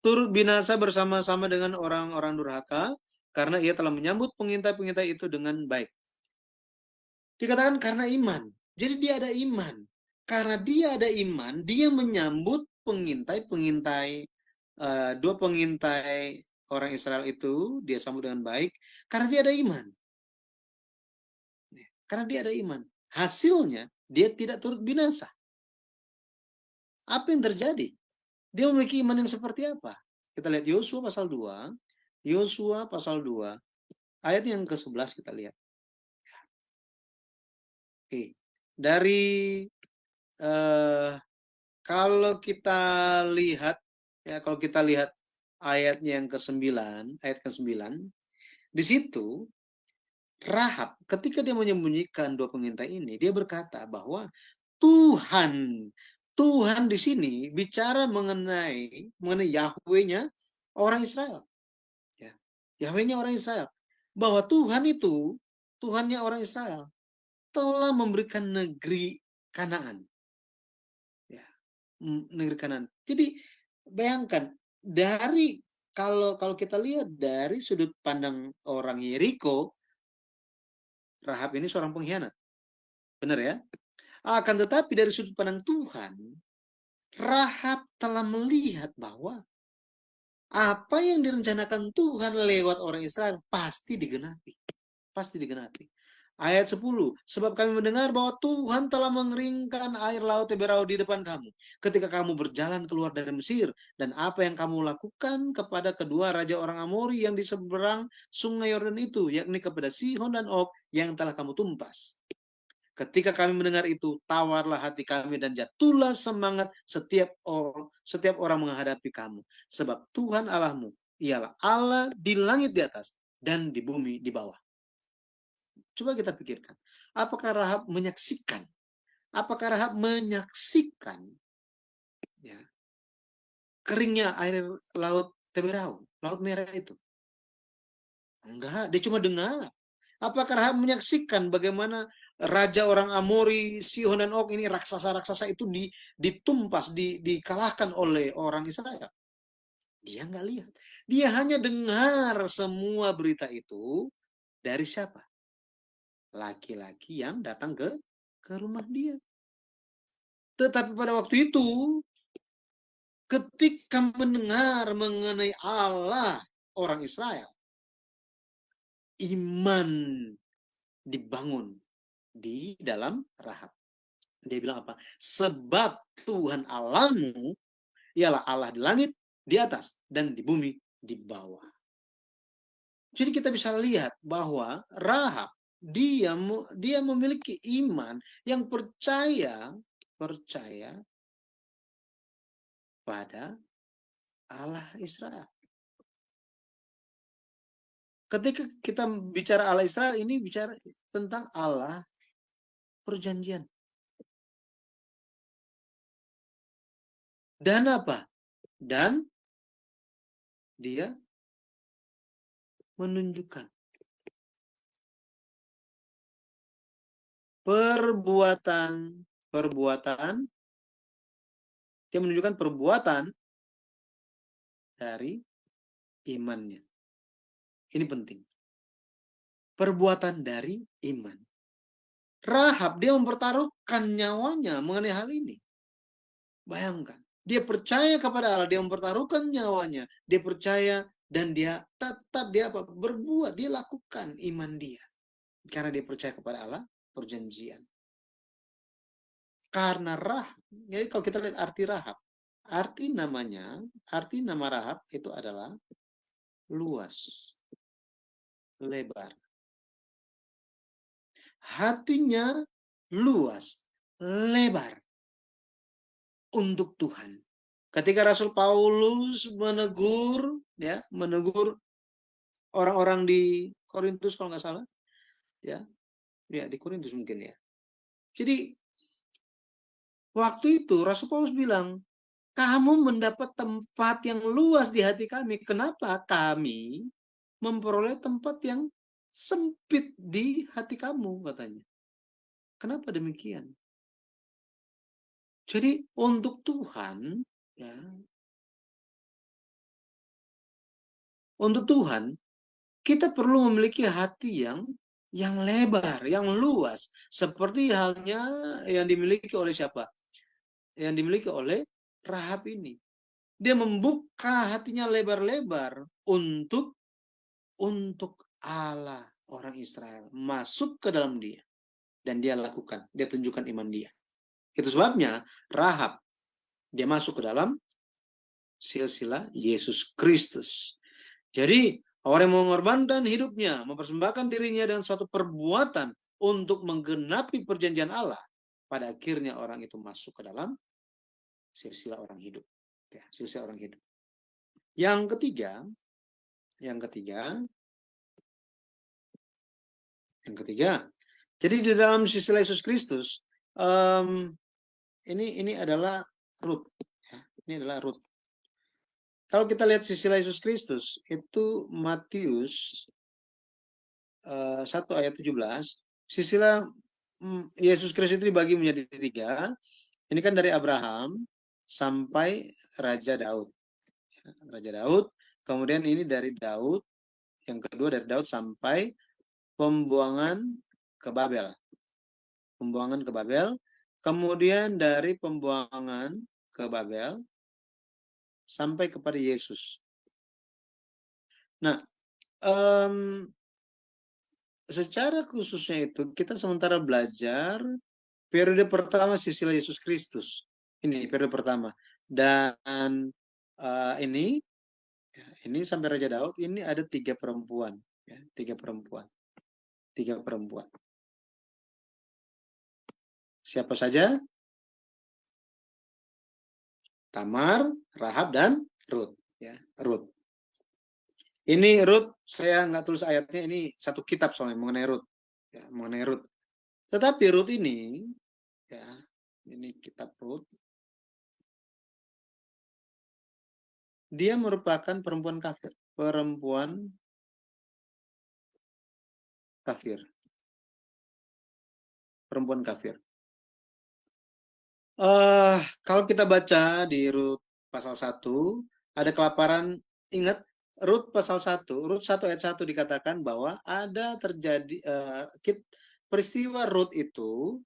turut binasa bersama-sama dengan orang-orang durhaka, karena ia telah menyambut pengintai-pengintai itu dengan baik. Dikatakan karena iman. Jadi dia ada iman. Karena dia ada iman, dia menyambut pengintai-pengintai, 2 pengintai orang Israel itu, dia sambut dengan baik, karena dia ada iman. Karena dia ada iman. Hasilnya, dia tidak turut binasa. Apa yang terjadi? Dia memiliki iman yang seperti apa? Kita lihat Yosua pasal 2. Yosua pasal 2. Ayat yang ke-11 kita lihat. Oke. Dari kalau kita lihat ayatnya yang ke-9, ayat ke-9, di situ Rahab ketika dia menyembunyikan 2 pengintai ini, dia berkata bahwa Tuhan di sini bicara mengenai Yahweh-nya orang Israel. Ya. Yahweh-nya orang Israel. Bahwa Tuhan itu, Tuhannya orang Israel, telah memberikan negeri Kanaan. Ya, negeri Kanaan. Jadi bayangkan, dari kalau kita lihat dari sudut pandang orang Yeriko, Rahab ini seorang pengkhianat. Benar ya? Akan tetapi dari sudut pandang Tuhan, Rahab telah melihat bahwa apa yang direncanakan Tuhan lewat orang Israel pasti digenapi. Pasti digenapi. Ayat 10, sebab kami mendengar bahwa Tuhan telah mengeringkan air laut Teberau di depan kamu ketika kamu berjalan keluar dari Mesir, dan apa yang kamu lakukan kepada kedua raja orang Amori yang di seberang sungai Yordan itu, yakni kepada Sihon dan Og yang telah kamu tumpas. Ketika kami mendengar itu, tawarlah hati kami dan jatuhlah semangat setiap orang menghadapi kamu. Sebab Tuhan Allahmu ialah Allah di langit di atas dan di bumi di bawah. Coba kita pikirkan. Apakah Rahab menyaksikan? Apakah Rahab menyaksikan ya, keringnya air laut Teberau, laut merah itu? Enggak, dia cuma dengar. Apakah Rahab menyaksikan bagaimana raja orang Amori, Sihon dan Og ini raksasa-raksasa itu ditumpas, dikalahkan oleh orang Israel? Dia nggak lihat. Dia hanya dengar semua berita itu dari siapa? Laki-laki yang datang ke rumah dia. Tetapi pada waktu itu, ketika mendengar mengenai Allah orang Israel, iman dibangun di dalam Rahab. Dia bilang apa? Sebab Tuhan Allahmu ialah Allah di langit, di atas, dan di bumi, di bawah. Jadi kita bisa lihat bahwa Rahab, dia memiliki iman yang percaya pada Allah Israel. Ketika kita bicara Allah Israel, ini bicara tentang Allah perjanjian. Dan apa? Dan dia menunjukkan perbuatan, dia menunjukkan perbuatan dari imannya. Ini penting. Perbuatan dari iman. Rahab, dia mempertaruhkan nyawanya mengenai hal ini. Bayangkan. Dia percaya kepada Allah, dia mempertaruhkan nyawanya. Dia percaya dan dia tetap berbuat, dia lakukan iman dia. Karena dia percaya kepada Allah, perjanjian. Karena Rahab, jadi kalau kita lihat arti Rahab, arti nama Rahab itu adalah luas, lebar. Hatinya luas, lebar untuk Tuhan. Ketika Rasul Paulus menegur orang-orang di Korintus kalau nggak salah, ya di Korintus mungkin ya. Jadi waktu itu Rasul Paulus bilang, kamu mendapat tempat yang luas di hati kami. Kenapa kami memperoleh tempat yang sempit di hati kamu, katanya. Kenapa demikian? Jadi untuk Tuhan, ya, untuk Tuhan, kita perlu memiliki hati yang lebar, yang luas. Seperti halnya yang dimiliki oleh siapa? Yang dimiliki oleh Rahab ini. Dia membuka hatinya lebar-lebar untuk Allah orang Israel masuk ke dalam dia. Dan dia lakukan, dia tunjukkan iman dia. Itu sebabnya Rahab, dia masuk ke dalam silsilah Yesus Kristus. Jadi orang yang mengorbankan hidupnya, mempersembahkan dirinya dengan suatu perbuatan untuk menggenapi perjanjian Allah, pada akhirnya orang itu masuk ke dalam silsilah orang hidup. Ya, silsilah orang hidup. Yang ketiga, jadi di dalam silsilah Yesus Kristus, ini adalah Rut. Ya, ini adalah Rut. Kalau kita lihat silsilah Yesus Kristus, itu Matius 1 ayat 17, silsilah Yesus Kristus itu dibagi menjadi 3. Ini kan dari Abraham sampai Raja Daud. Raja Daud, kemudian ini dari Daud, yang kedua dari Daud sampai pembuangan ke Babel. Pembuangan ke Babel, kemudian dari pembuangan ke Babel sampai kepada Yesus. Nah, secara khususnya itu kita sementara belajar periode pertama silsilah Yesus Kristus. Ini periode pertama. Dan ini sampai Raja Daud, ini ada 3 perempuan. Ya, 3 perempuan. Siapa saja? Tamar, Rahab, dan Rut. Ya, Rut. Ini Rut, saya nggak tulis ayatnya, ini satu kitab soalnya mengenai Rut. Ya, mengenai Rut. Tetapi Rut ini, ya, ini kitab Rut, dia merupakan perempuan kafir. Perempuan kafir. Perempuan kafir. Kalau kita baca di Rut pasal 1, ada kelaparan. Ingat, Rut pasal 1, Rut 1 ayat 1 dikatakan bahwa ada terjadi, peristiwa Rut itu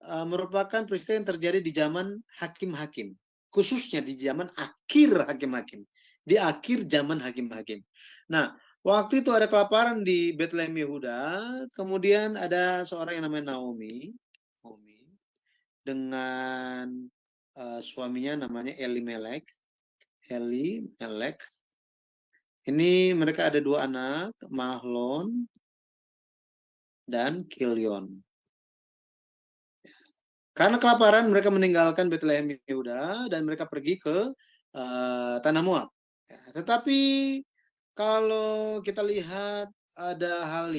merupakan peristiwa yang terjadi di zaman hakim-hakim. Khususnya di zaman akhir hakim-hakim. Di akhir zaman hakim-hakim. Nah, waktu itu ada kelaparan di Bethlehem Yehuda. Kemudian ada seorang yang namanya Naomi dengan suaminya namanya Elimelek. Ini mereka ada 2 anak, Mahlon dan Kilion. Karena kelaparan mereka meninggalkan Bethlehem Yehuda dan mereka pergi ke tanah Moab. Ya, tetapi kalau kita lihat ada hal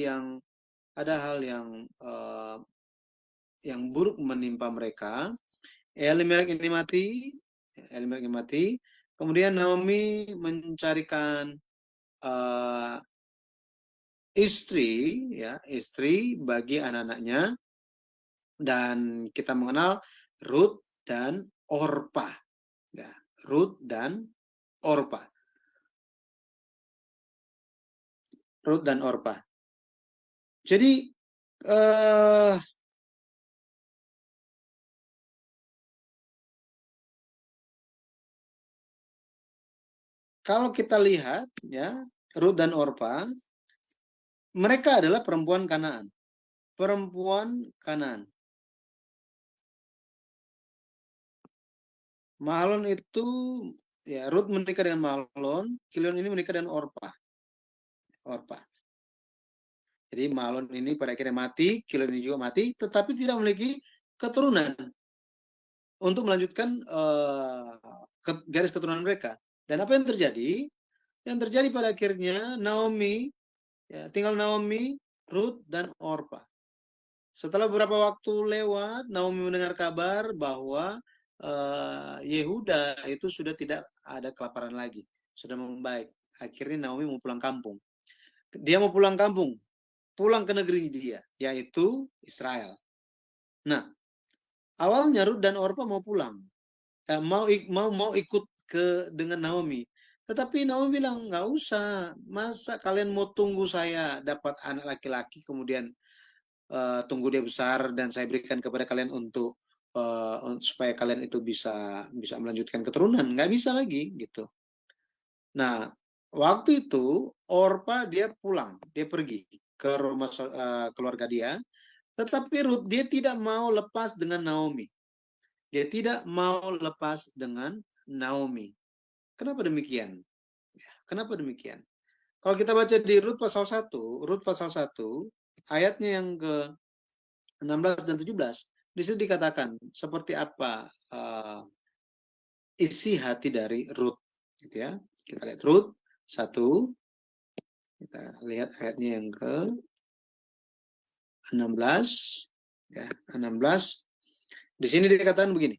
yang buruk menimpa mereka. Elimelek ini mati. Kemudian Naomi mencarikan istri bagi anak-anaknya, dan kita mengenal Rut dan Orpa. Ya, Rut dan Orpa. Rut dan Orpa. Jadi kalau kita lihat ya, Rut dan Orpa, mereka adalah perempuan Kanaan. Perempuan Kanaan. Mahlon itu, ya, Rut menikah dengan Mahlon, Kilion ini menikah dengan Orpa. Jadi Mahlon ini pada akhirnya mati, Kilion ini juga mati, tetapi tidak memiliki keturunan untuk melanjutkan garis keturunan mereka. Dan apa yang terjadi? Yang terjadi pada akhirnya Naomi, ya, tinggal Naomi, Rut, dan Orpa. Setelah beberapa waktu lewat, Naomi mendengar kabar bahwa Yehuda itu sudah tidak ada kelaparan lagi, sudah membaik. Akhirnya Naomi mau pulang kampung. Dia mau pulang kampung, pulang ke negeri dia, yaitu Israel. Nah, awalnya Rut dan Orpa mau pulang, mau ikut dengan Naomi. Tetapi Naomi bilang, nggak usah, masa kalian mau tunggu saya dapat anak laki-laki, kemudian tunggu dia besar dan saya berikan kepada kalian untuk supaya kalian itu bisa melanjutkan keturunan? Nggak bisa lagi gitu. Nah, waktu itu Orpa dia pulang, dia pergi ke rumah keluarga dia, tetapi Rut dia tidak mau lepas dengan Naomi. Dia tidak mau lepas dengan Naomi. Kenapa demikian? Kenapa demikian? Kalau kita baca di Rut pasal 1, ayatnya yang ke 16 dan 17, di situ dikatakan seperti apa isi hati dari Rut, gitu ya. Kita lihat Rut 1, kita lihat ayatnya yang ke 16, ya, 16. Di sini dikatakan begini.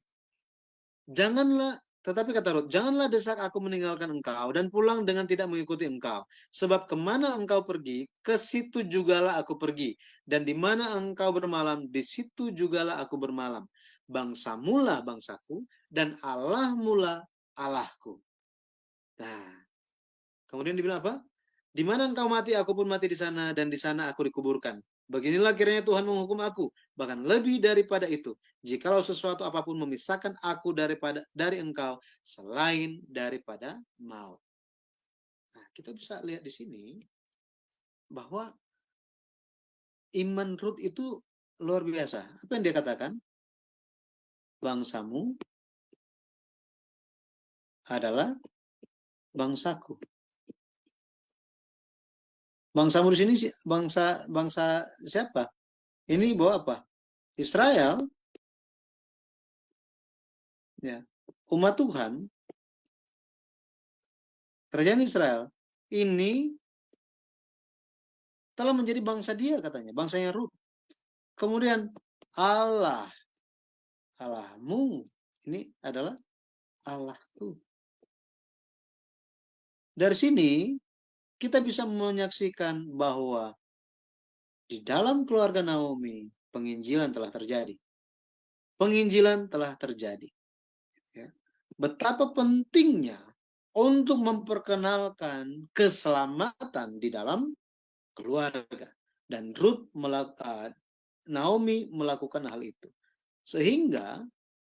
Tetapi kata Rut, janganlah desak aku meninggalkan engkau dan pulang dengan tidak mengikuti engkau. Sebab kemana engkau pergi, ke situ jugalah aku pergi. Dan di mana engkau bermalam, di situ jugalah aku bermalam. Bangsamulah bangsaku, dan Allahmulah Allahku. Nah, kemudian dibilang apa? Di mana engkau mati, aku pun mati di sana, dan di sana aku dikuburkan. Beginilah kiranya Tuhan menghukum aku, bahkan lebih daripada itu, jikalau sesuatu apapun memisahkan aku dari engkau, selain daripada maut. Nah, kita bisa lihat di sini bahwa iman Rut itu luar biasa. Apa yang dia katakan? Bangsamu adalah bangsaku. Bangsamu di sini bangsa siapa? Ini bawa apa? Israel. ya, umat Tuhan, kerajaan Israel ini telah menjadi bangsa dia katanya, bangsanya Rut. Kemudian Allahmu ini adalah Allahku. Dari sini kita bisa menyaksikan bahwa di dalam keluarga Naomi penginjilan telah terjadi. Penginjilan telah terjadi. Ya. Betapa pentingnya untuk memperkenalkan keselamatan di dalam keluarga. Dan Naomi melakukan hal itu. Sehingga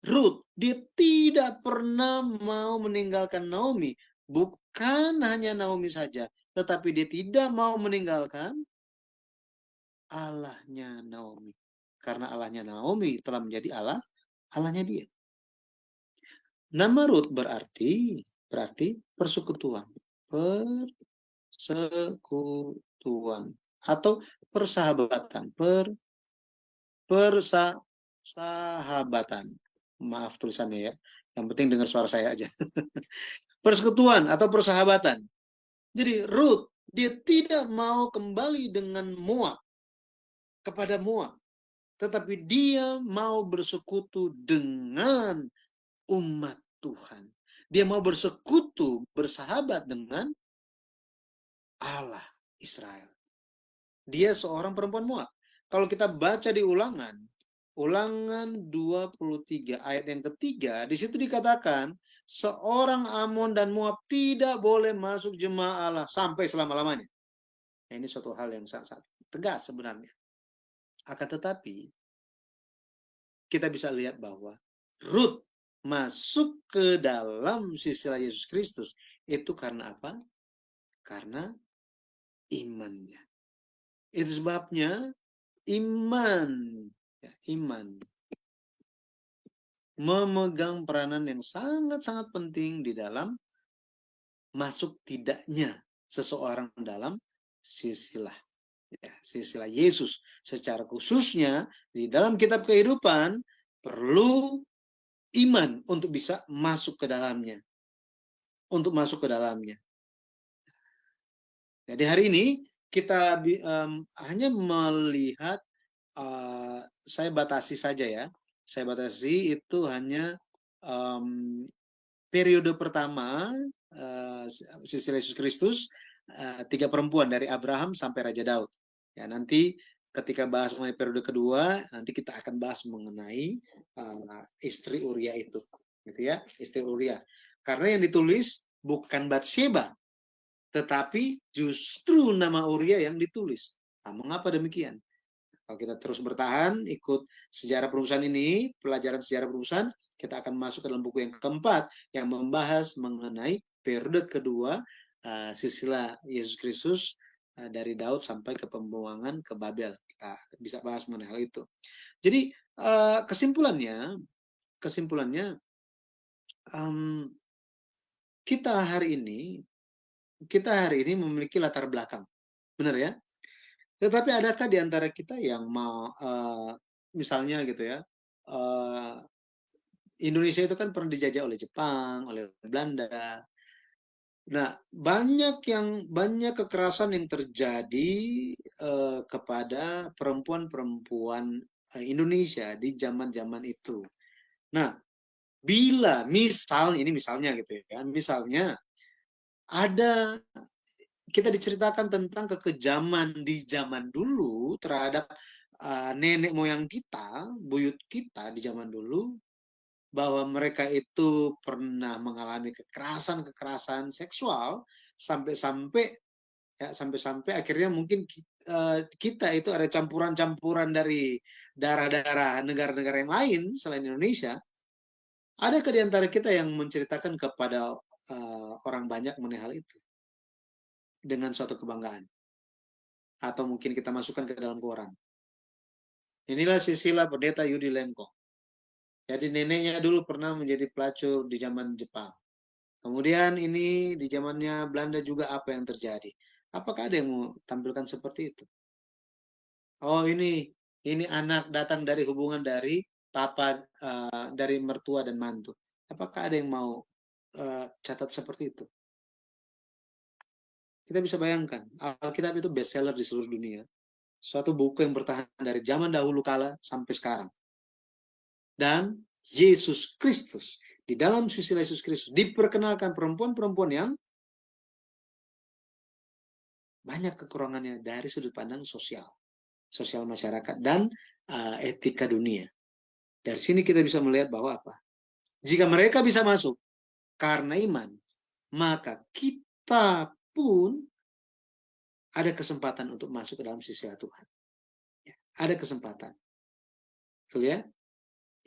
Ruth, dia tidak pernah mau meninggalkan Naomi. Bukan hanya Naomi saja, tetapi dia tidak mau meninggalkan Allahnya Naomi. Karena Allahnya Naomi telah menjadi Allahnya dia. Nama Ruth berarti persekutuan. Persekutuan. Atau persahabatan. Persahabatan. Maaf tulisannya ya. Yang penting dengar suara saya aja. Persekutuan atau persahabatan. Jadi Ruth, dia tidak mau kembali dengan Moab. Kepada Moab. Tetapi dia mau bersekutu dengan umat Tuhan. Dia mau bersekutu, bersahabat dengan Allah Israel. Dia seorang perempuan Moab. Kalau kita baca di Ulangan 23 ayat yang ketiga, di situ dikatakan seorang Amon dan Moab tidak boleh masuk jemaah Allah sampai selama-lamanya. Nah, ini suatu hal yang sangat tegas sebenarnya. Akan tetapi kita bisa lihat bahwa Ruth masuk ke dalam silsilah Yesus Kristus itu karena apa? Karena imannya. Itu sebabnya iman memegang peranan yang sangat-sangat penting di dalam masuk tidaknya seseorang dalam silsilah Yesus. Secara khususnya di dalam kitab kehidupan perlu iman untuk bisa masuk ke dalamnya. Jadi hari ini kita hanya melihat, saya batasi saja ya. Saya batasi itu hanya periode pertama silsilah Yesus Kristus, 3 perempuan dari Abraham sampai Raja Daud. Ya, nanti ketika bahas mengenai periode kedua, nanti kita akan bahas mengenai istri Uria itu, gitu ya, istri Uria. Karena yang ditulis bukan Batsheba, tetapi justru nama Uria yang ditulis. Nah, mengapa demikian? Kalau kita terus bertahan, ikut sejarah perusahaan ini, pelajaran sejarah perusahaan, kita akan masuk ke dalam buku yang keempat, yang membahas mengenai periode kedua silsilah Yesus Kristus dari Daud sampai ke pembuangan ke Babel. Kita bisa bahas mengenai hal itu. Jadi kesimpulannya, kita hari ini memiliki latar belakang, benar ya? Tetapi adakah di antara kita yang mau, misalnya gitu ya, Indonesia itu kan pernah dijajah oleh Jepang, oleh Belanda. Nah, banyak kekerasan yang terjadi kepada perempuan-perempuan Indonesia di zaman-zaman itu. Nah, bila misalnya gitu ya, misalnya ada, kita diceritakan tentang kekejaman di zaman dulu terhadap nenek moyang kita, buyut kita di zaman dulu, bahwa mereka itu pernah mengalami kekerasan seksual sampai akhirnya mungkin kita itu ada campuran dari daerah-daerah negara-negara yang lain selain Indonesia. Adakah di antara kita yang menceritakan kepada orang banyak mengenai hal itu dengan suatu kebanggaan? Atau mungkin kita masukkan ke dalam koran. Inilah silsilah pendeta Yudi Lemko. Jadi neneknya dulu pernah menjadi pelacur di zaman Jepang. Kemudian ini di zamannya Belanda juga apa yang terjadi. Apakah ada yang mau tampilkan seperti itu? Oh, ini anak datang dari hubungan dari papa, dari mertua dan mantu. Apakah ada yang mau catat seperti itu? Kita bisa bayangkan, Alkitab itu bestseller di seluruh dunia. Suatu buku yang bertahan dari zaman dahulu kala sampai sekarang. Dan Yesus Kristus, di dalam sisi Yesus Kristus, diperkenalkan perempuan-perempuan yang banyak kekurangannya dari sudut pandang sosial masyarakat, dan etika dunia. Dari sini kita bisa melihat bahwa apa? Jika mereka bisa masuk karena iman, maka kita pun ada kesempatan untuk masuk ke dalam sisi Tuhan. Ya, ada kesempatan. Ya?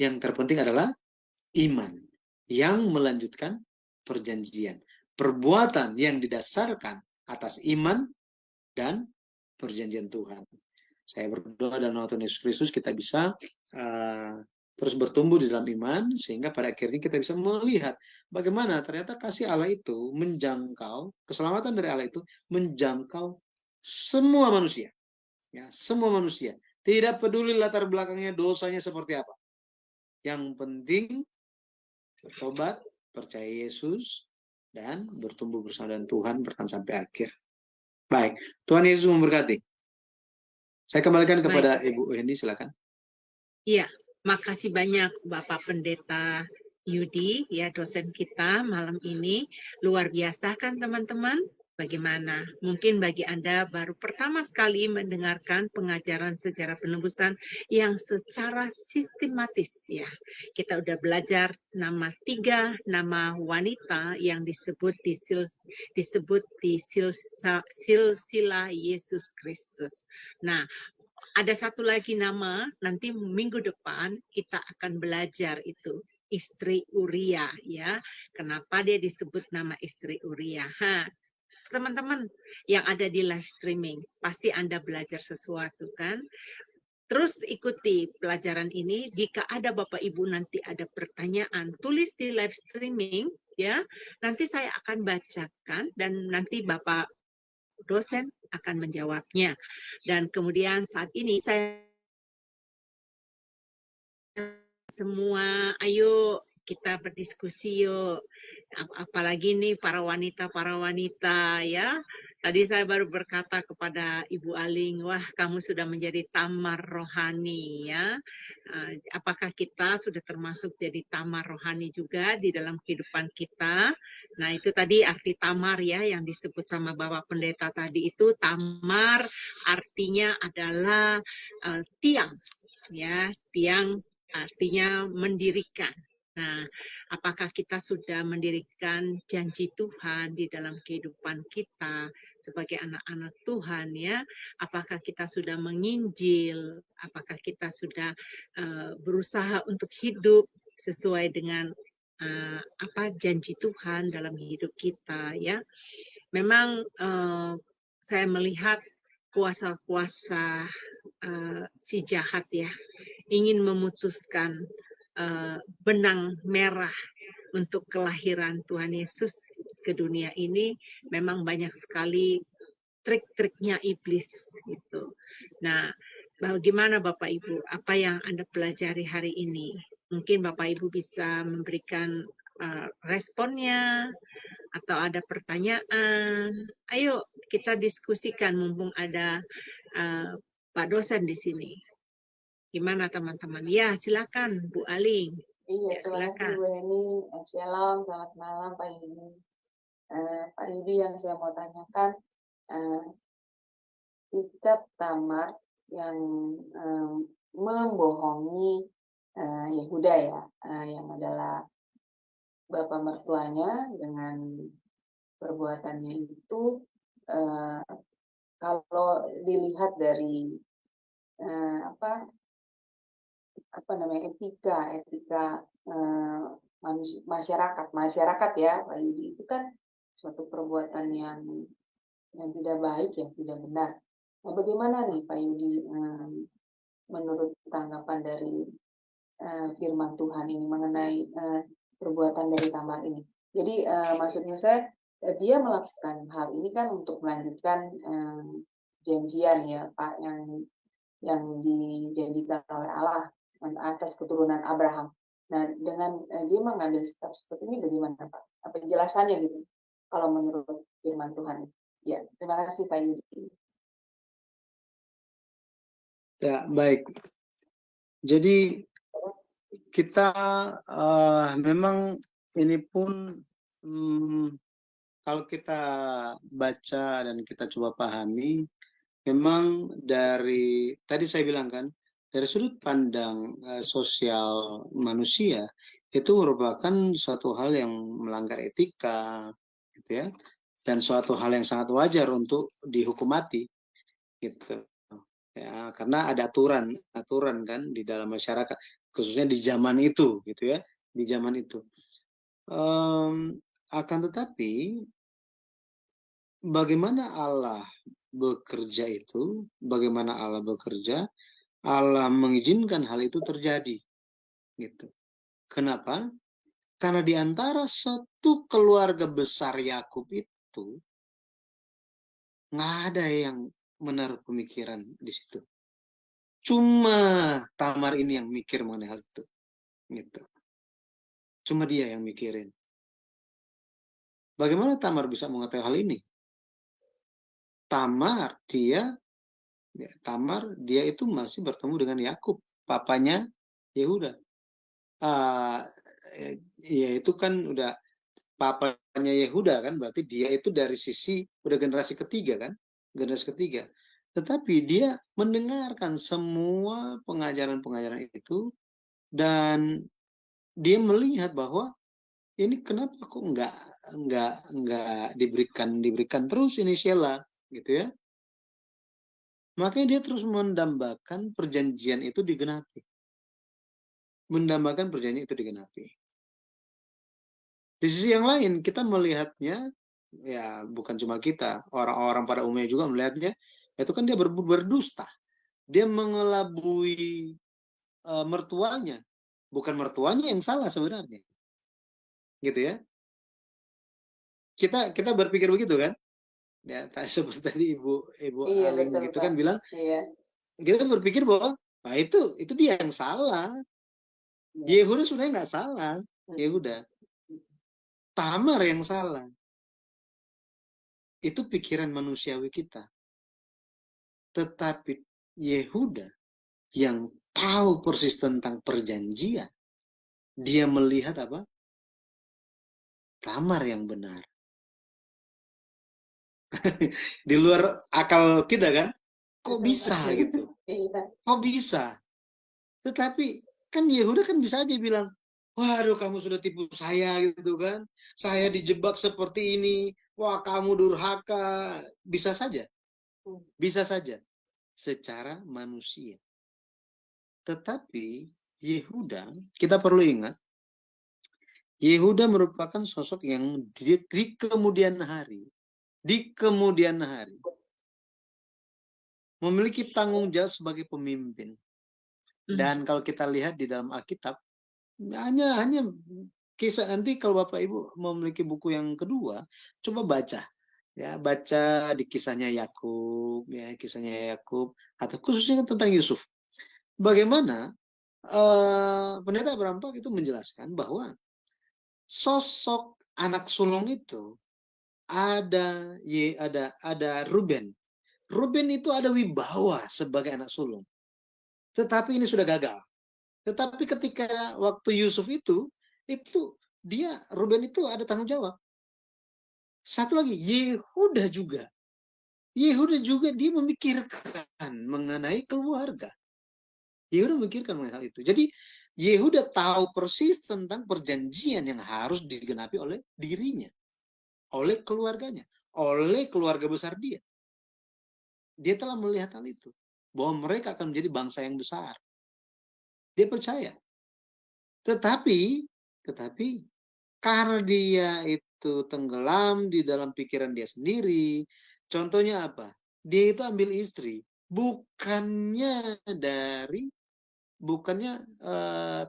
Yang terpenting adalah iman yang melanjutkan perjanjian. Perbuatan yang didasarkan atas iman dan perjanjian Tuhan. Saya berdoa dalam nama Tuhan Yesus Kristus kita bisa terus bertumbuh di dalam iman, sehingga pada akhirnya kita bisa melihat bagaimana ternyata kasih Allah itu menjangkau, keselamatan dari Allah itu menjangkau semua manusia. Ya, semua manusia. Tidak peduli latar belakangnya, dosanya seperti apa. Yang penting bertobat, percaya Yesus, dan bertumbuh bersama dengan Tuhan bertahan sampai akhir. Baik, Tuhan Yesus memberkati. Saya kembalikan kepada Ibu Hendy, silakan. Iya, makasih banyak Bapak Pendeta Yudi, ya dosen kita malam ini. Luar biasa kan teman-teman? Bagaimana? Mungkin bagi Anda baru pertama sekali mendengarkan pengajaran sejarah penebusan yang secara sistematis ya. Kita udah belajar nama 3 nama wanita yang disebut di silsilah Yesus Kristus. Nah, ada satu lagi nama, nanti minggu depan kita akan belajar itu, istri Uria ya. Kenapa dia disebut nama istri Uria? Teman-teman yang ada di live streaming, pasti Anda belajar sesuatu kan? Terus ikuti pelajaran ini. Jika ada Bapak Ibu nanti ada pertanyaan, tulis di live streaming ya. Nanti saya akan bacakan dan nanti Bapak dosen akan menjawabnya. Dan kemudian saat ini saya semua, ayo kita berdiskusi yuk. Apalagi nih para wanita ya. Tadi saya baru berkata kepada Ibu Aling, wah kamu sudah menjadi tamar rohani ya. Apakah kita sudah termasuk jadi tamar rohani juga di dalam kehidupan kita? Nah itu tadi arti tamar ya yang disebut sama Bapak Pendeta tadi itu. Tamar artinya adalah tiang ya, tiang artinya mendirikan. Nah, apakah kita sudah mendirikan janji Tuhan di dalam kehidupan kita sebagai anak-anak Tuhan ya? Apakah kita sudah menginjil? Apakah kita sudah berusaha untuk hidup sesuai dengan apa janji Tuhan dalam hidup kita ya? Memang saya melihat kuasa-kuasa si jahat ya ingin memutuskan benang merah untuk kelahiran Tuhan Yesus ke dunia ini. Memang banyak sekali trik-triknya iblis gitu. Nah, bagaimana Bapak Ibu? Apa yang Anda pelajari hari ini? Mungkin Bapak Ibu bisa memberikan responnya atau ada pertanyaan. Ayo kita diskusikan mumpung ada Pak dosen di sini. Gimana teman-teman? Ya, silakan Bu Aling. Iya, Ya, terima kasih Bu Heni. Shalom, selamat malam Pak Yudi. Pak Yudi, yang saya mau tanyakan, sikap Tamar yang membohongi Yehuda ya, yang adalah bapak mertuanya dengan perbuatannya itu, kalau dilihat dari etika masyarakat ya Pak Yudi, itu kan suatu perbuatan yang tidak baik, yang tidak benar. Nah, bagaimana nih Pak Yudi menurut tanggapan dari firman Tuhan ini mengenai perbuatan dari Tamar ini? Jadi maksudnya saya, dia melakukan hal ini kan untuk melanjutkan janjian ya Pak, yang dijanjikan oleh Allah atas keturunan Abraham. Nah, dengan dia mengambil sikap seperti ini bagaimana Pak? Apa penjelasannya gitu? Kalau menurut firman Tuhan. Ya, terima kasih Pak Yudi. Ya, baik. Jadi kita memang ini pun kalau kita baca dan kita coba pahami, memang dari tadi saya bilang kan, dari sudut pandang sosial manusia itu merupakan suatu hal yang melanggar etika, gitu ya, dan suatu hal yang sangat wajar untuk dihukum mati, gitu. Ya, karena ada aturan kan di dalam masyarakat, khususnya di zaman itu, gitu ya, di zaman itu. Akan tetapi, bagaimana Allah bekerja itu, bagaimana Allah bekerja, Allah mengizinkan hal itu terjadi, gitu. Kenapa? Karena di antara satu keluarga besar Yakub itu nggak ada yang menaruh pemikiran di situ. Cuma Tamar ini yang mikir mengenai hal itu, gitu. Cuma dia yang mikirin. Bagaimana Tamar bisa mengetahui hal ini? Tamar dia itu masih bertemu dengan Yakub, papanya Yehuda. Ya itu kan udah papanya Yehuda kan, berarti dia itu dari sisi udah generasi ketiga kan, generasi ketiga. Tetapi dia mendengarkan semua pengajaran-pengajaran itu dan dia melihat bahwa ini kenapa kok nggak diberikan terus ini Sheila, gitu ya. Makanya dia terus mendambakan perjanjian itu digenapi. Mendambakan perjanjian itu digenapi. Di sisi yang lain, kita melihatnya, ya bukan cuma kita, orang-orang pada umumnya juga melihatnya, itu kan dia berdusta. Dia mengelabui mertuanya. Bukan mertuanya yang salah sebenarnya. Gitu ya. Kita berpikir begitu kan? Ya, seperti tadi Ibu Iya, Aling betul gitu Pak. kan bilang, Iya. kita berpikir bahwa nah itu dia yang salah. Iya. Yehuda sebenarnya nggak salah. Yehuda. Tamar yang salah. Itu pikiran manusiawi kita. Tetapi Yehuda yang tahu persis tentang perjanjian, dia melihat apa? Tamar yang benar. Di luar akal kita kan? Kok bisa gitu? Iya. Kok bisa? Tetapi kan Yehuda kan bisa aja bilang, waduh kamu sudah tipu saya gitu kan. Saya dijebak seperti ini. Wah kamu durhaka. Bisa saja. Bisa saja. Secara manusia. Tetapi Yehuda, kita perlu ingat, Yehuda merupakan sosok yang di kemudian hari, memiliki tanggung jawab sebagai pemimpin. Dan kalau kita lihat di dalam Alkitab, hanya kisah, nanti kalau Bapak Ibu memiliki buku yang kedua, coba baca. Ya, baca di kisahnya Yakub, atau khususnya tentang Yusuf. Bagaimana Pendeta Abraham Pak itu menjelaskan bahwa sosok anak sulung itu ada Ruben. Ruben itu ada wibawa sebagai anak sulung. Tetapi ini sudah gagal. Tetapi ketika waktu Yusuf itu Ruben itu ada tanggung jawab. Satu lagi, Yehuda juga dia memikirkan mengenai keluarga. Yehuda memikirkan mengenai hal itu. Jadi Yehuda tahu persis tentang perjanjian yang harus digenapi oleh dirinya, oleh keluarganya, oleh keluarga besar dia. Dia telah melihat hal itu, bahwa mereka akan menjadi bangsa yang besar. Dia percaya. Tetapi karena dia itu tenggelam di dalam pikiran dia sendiri, contohnya apa? Dia itu ambil istri, bukannya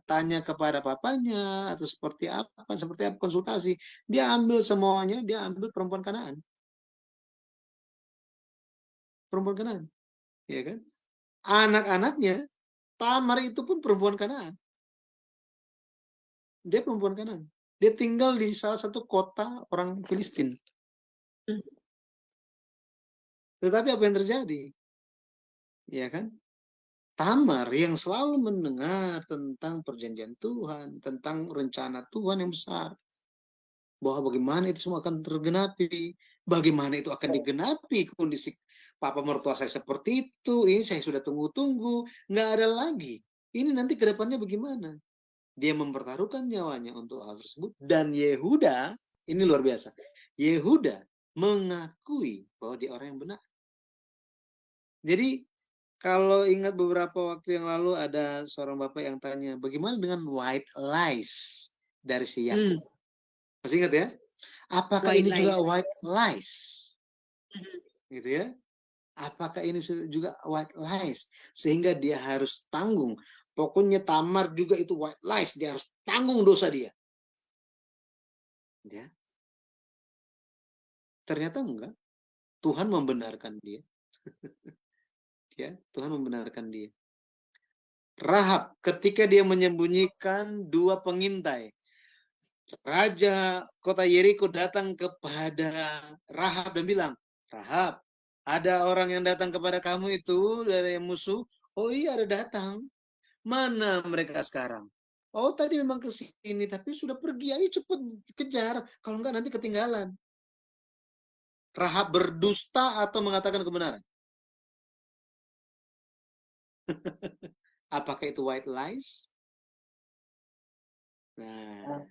tanya kepada papanya atau seperti apa konsultasi. Dia ambil semuanya, dia ambil perempuan Kanaan. Perempuan Kanaan, ya kan? Anak-anaknya Tamar itu pun perempuan Kanaan. Dia perempuan Kanaan. Dia tinggal di salah satu kota orang Filistin. Tetapi apa yang terjadi? Ya kan? Tamar yang selalu mendengar tentang perjanjian Tuhan, tentang rencana Tuhan yang besar, bahwa bagaimana itu semua akan tergenapi, bagaimana itu akan digenapi, kondisi papa mertua saya seperti itu, ini saya sudah tunggu-tunggu, nggak ada lagi. Ini nanti ke depannya bagaimana? Dia mempertaruhkan nyawanya untuk hal tersebut, dan Yehuda, ini luar biasa, Yehuda mengakui bahwa dia orang yang benar. Jadi kalau ingat beberapa waktu yang lalu ada seorang bapak yang tanya, bagaimana dengan white lies dari si Yakub? Masih ingat ya? Apakah White ini juga lies. white lies? Gitu ya? Apakah ini juga white lies? Sehingga dia harus tanggung. Pokoknya Tamar juga itu white lies. Dia harus tanggung dosa dia. Ya. Ternyata enggak. Tuhan membenarkan dia. Ya, Tuhan membenarkan dia. Rahab ketika dia menyembunyikan dua pengintai. Raja kota Yeriko datang kepada Rahab dan bilang, Rahab, ada orang yang datang kepada kamu itu dari musuh. Oh iya, ada datang. Mana mereka sekarang? Oh tadi memang ke sini, tapi sudah pergi. Ayo cepet kejar. Kalau enggak nanti ketinggalan. Rahab berdusta atau mengatakan kebenaran? Apakah itu white lies? Nah,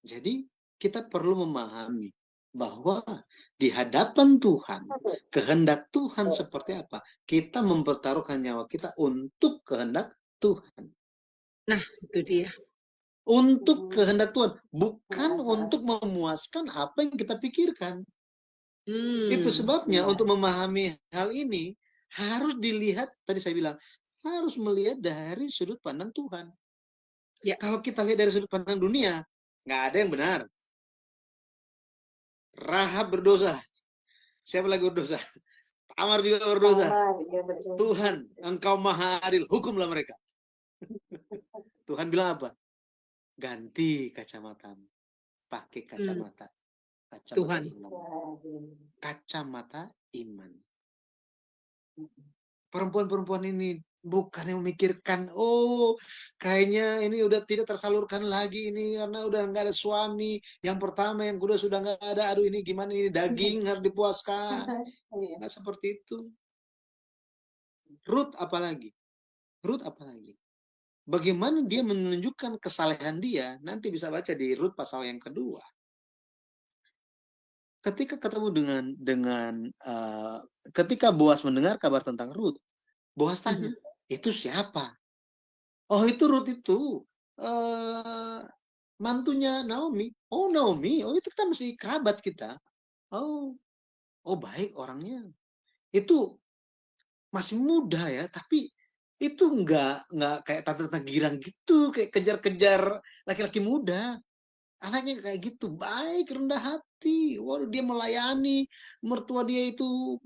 jadi kita perlu memahami bahwa di hadapan Tuhan, kehendak Tuhan seperti apa? Kita mempertaruhkan nyawa kita untuk kehendak Tuhan. Nah, itu dia. Untuk kehendak Tuhan, bukan untuk memuaskan apa yang kita pikirkan. Itu sebabnya untuk memahami hal ini harus dilihat, tadi saya bilang, harus melihat dari sudut pandang Tuhan. Ya. Kalau kita lihat dari sudut pandang dunia, nggak ada yang benar. Rahab berdosa. Siapa lagi berdosa? Tamar juga berdosa. Tuhan, Engkau maha adil, hukumlah mereka. Tuhan bilang apa? Ganti kacamatamu. Pakai kacamata. Tuhan. Iman. Kacamata iman. Perempuan-perempuan ini bukan yang memikirkan, oh kayaknya ini udah tidak tersalurkan lagi ini karena udah nggak ada suami. Yang pertama, yang kedua sudah nggak ada. Aduh ini gimana ini, daging harus dipuaskan. Nggak seperti itu. Ruth apalagi? Ruth apalagi? Bagaimana dia menunjukkan kesalehan dia? Nanti bisa baca di Ruth pasal yang kedua. Ketika ketemu ketika Boas mendengar kabar tentang Ruth, Boas tanya, itu siapa? Oh itu Ruth itu mantunya Naomi. Oh Naomi, oh itu kita masih kerabat kita. Oh baik orangnya. Itu masih muda ya, tapi itu nggak kayak tante-tante girang gitu, kayak kejar-kejar laki-laki muda. Anaknya kayak gitu, baik, rendah hati. Waduh, dia melayani mertua dia itu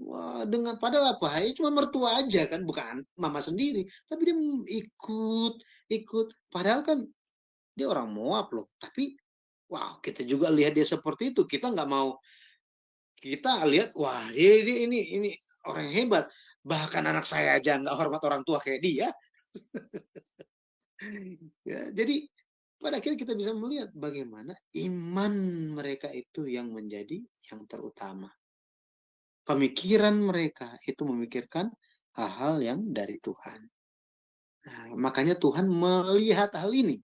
dengan, padahal apa? Ya cuma mertua aja kan, bukan mama sendiri. Tapi dia ikut. Padahal kan dia orang Moab loh. Tapi, wow, kita juga lihat dia seperti itu. Kita nggak mau, kita lihat, wah, dia ini orang yang hebat. Bahkan anak saya aja nggak hormat orang tua kayak dia. Ya, jadi pada akhirnya kita bisa melihat bagaimana iman mereka itu yang menjadi yang terutama. Pemikiran mereka itu memikirkan hal-hal yang dari Tuhan. Nah, makanya Tuhan melihat hal ini.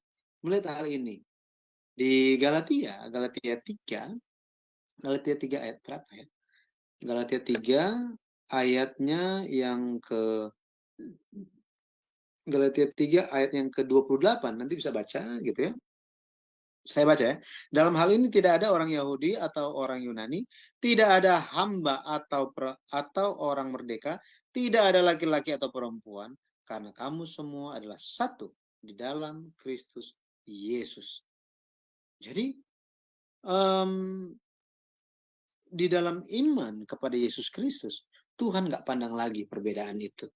Di Galatia 3 ayat berapa ya? Galatia 3 ayatnya yang ke Galatia 3 ayat yang ke-28, nanti bisa baca gitu ya. Saya baca ya. Dalam hal ini tidak ada orang Yahudi atau orang Yunani, tidak ada hamba atau orang merdeka, tidak ada laki-laki atau perempuan, karena kamu semua adalah satu di dalam Kristus Yesus. Jadi di dalam iman kepada Yesus Kristus, Tuhan nggak pandang lagi perbedaan itu.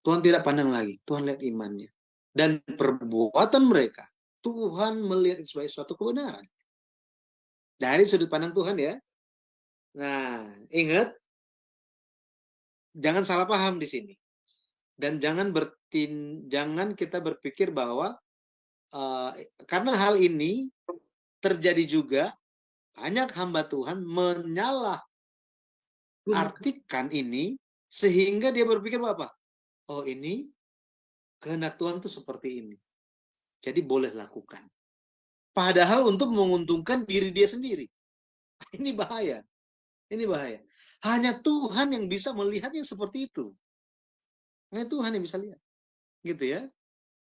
Tuhan tidak pandang lagi, Tuhan lihat imannya. Dan perbuatan mereka, Tuhan melihat itu sebagai suatu kebenaran. Dari sudut pandang Tuhan ya. Nah, ingat, jangan salah paham di sini. Dan jangan kita berpikir bahwa karena hal ini terjadi juga, banyak hamba Tuhan menyalah artikan ini sehingga dia berpikir apa? Oh, ini kehendak Tuhan tuh seperti ini. Jadi boleh lakukan. Padahal untuk menguntungkan diri dia sendiri. Ini bahaya. Ini bahaya. Hanya Tuhan yang bisa melihatnya seperti itu. Hanya Tuhan yang bisa lihat. Gitu ya.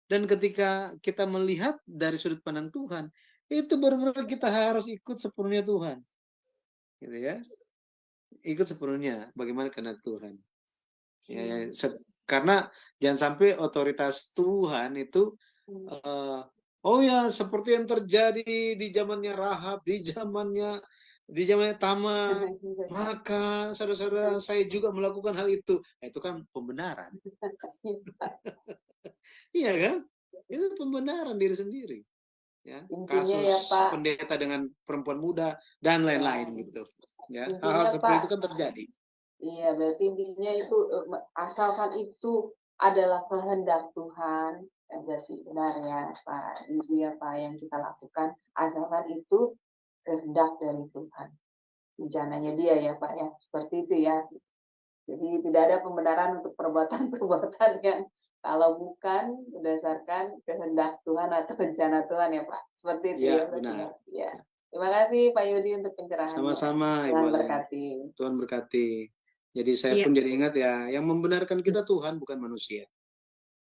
Dan ketika kita melihat dari sudut pandang Tuhan, itu benar-benar kita harus ikut sepenuhnya Tuhan. Gitu ya. Ikut sepenuhnya bagaimana kehendak Tuhan. Ya, karena jangan sampai otoritas Tuhan itu oh ya seperti yang terjadi di zamannya Rahab, di zamannya Tamar, maka saudara-saudara saya juga melakukan hal itu. Nah, itu kan pembenaran. Iya kan? Itu pembenaran diri sendiri. Ya, kasus ya, Pak, pendeta dengan perempuan muda dan lain-lain gitu. Ya, hal-hal seperti itu kan terjadi. Iya, berarti intinya itu asalkan itu adalah kehendak Tuhan, berarti benar ya Pak, itu ya Pak yang kita lakukan, asalkan itu kehendak dari Tuhan, rencananya dia ya Pak ya, seperti itu ya. Jadi tidak ada pembenaran untuk perbuatan-perbuatan yang kalau bukan berdasarkan kehendak Tuhan atau rencana Tuhan ya Pak, seperti itu ya. Benar. Ya. Terima kasih Pak Yudi untuk pencerahannya. Sama-sama. Tuhan berkati. Tuhan berkati. Jadi saya pun jadi ingat ya, yang membenarkan kita Tuhan bukan manusia.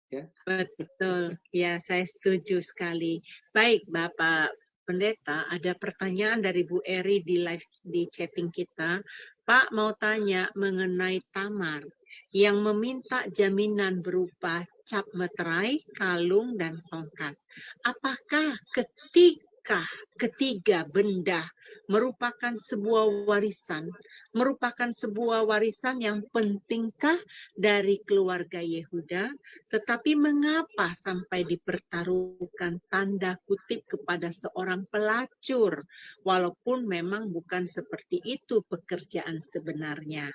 Ya. Betul, ya saya setuju sekali. Baik Bapak Pendeta, ada pertanyaan dari Bu Eri di chatting kita. Pak mau tanya mengenai Tamar yang meminta jaminan berupa cap meterai, kalung, dan tongkat. Apakah ketiga benda merupakan sebuah warisan yang pentingkah dari keluarga Yehuda, tetapi mengapa sampai dipertaruhkan tanda kutip kepada seorang pelacur, walaupun memang bukan seperti itu pekerjaan sebenarnya?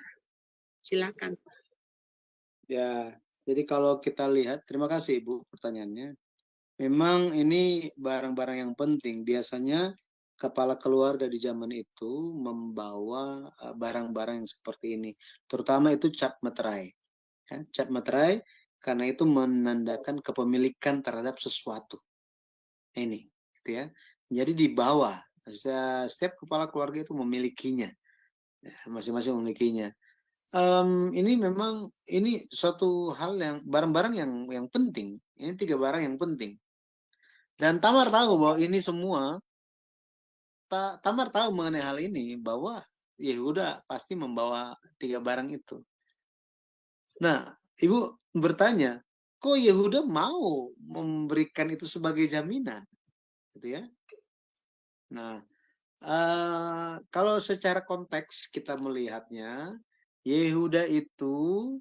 Silakan. Ya, jadi kalau kita lihat, terima kasih Ibu pertanyaannya. Memang ini barang-barang yang penting. Biasanya kepala keluarga di zaman itu membawa barang-barang yang seperti ini. Terutama itu cap meterai. Ya, cap meterai karena itu menandakan kepemilikan terhadap sesuatu. Ini, gitu ya. Jadi di bawah, setiap kepala keluarga itu memilikinya. Masing-masing memilikinya. Ini memang ini suatu hal yang barang-barang yang penting. Ini 3 barang yang penting. Dan Tamar tahu bahwa ini semua, Tamar tahu mengenai hal ini, bahwa Yehuda pasti membawa 3 barang itu. Nah, Ibu bertanya, kok Yehuda mau memberikan itu sebagai jaminan? Gitu ya. Nah, kalau secara konteks kita melihatnya, Yehuda itu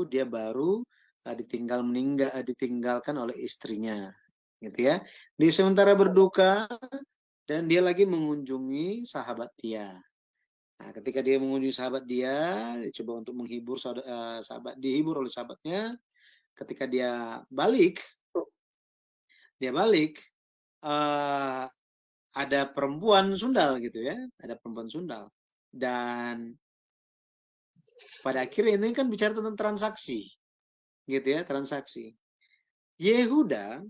dia baru ditinggalkan oleh istrinya. Gitu ya. Di sementara berduka dan dia lagi mengunjungi sahabat dia. Nah, ketika dia mengunjungi sahabat dia coba untuk menghibur dihibur oleh sahabatnya. Ketika dia balik ada perempuan sundal gitu ya, ada perempuan sundal. Dan pada akhirnya ini kan bicara tentang transaksi. Gitu ya, transaksi. Yehuda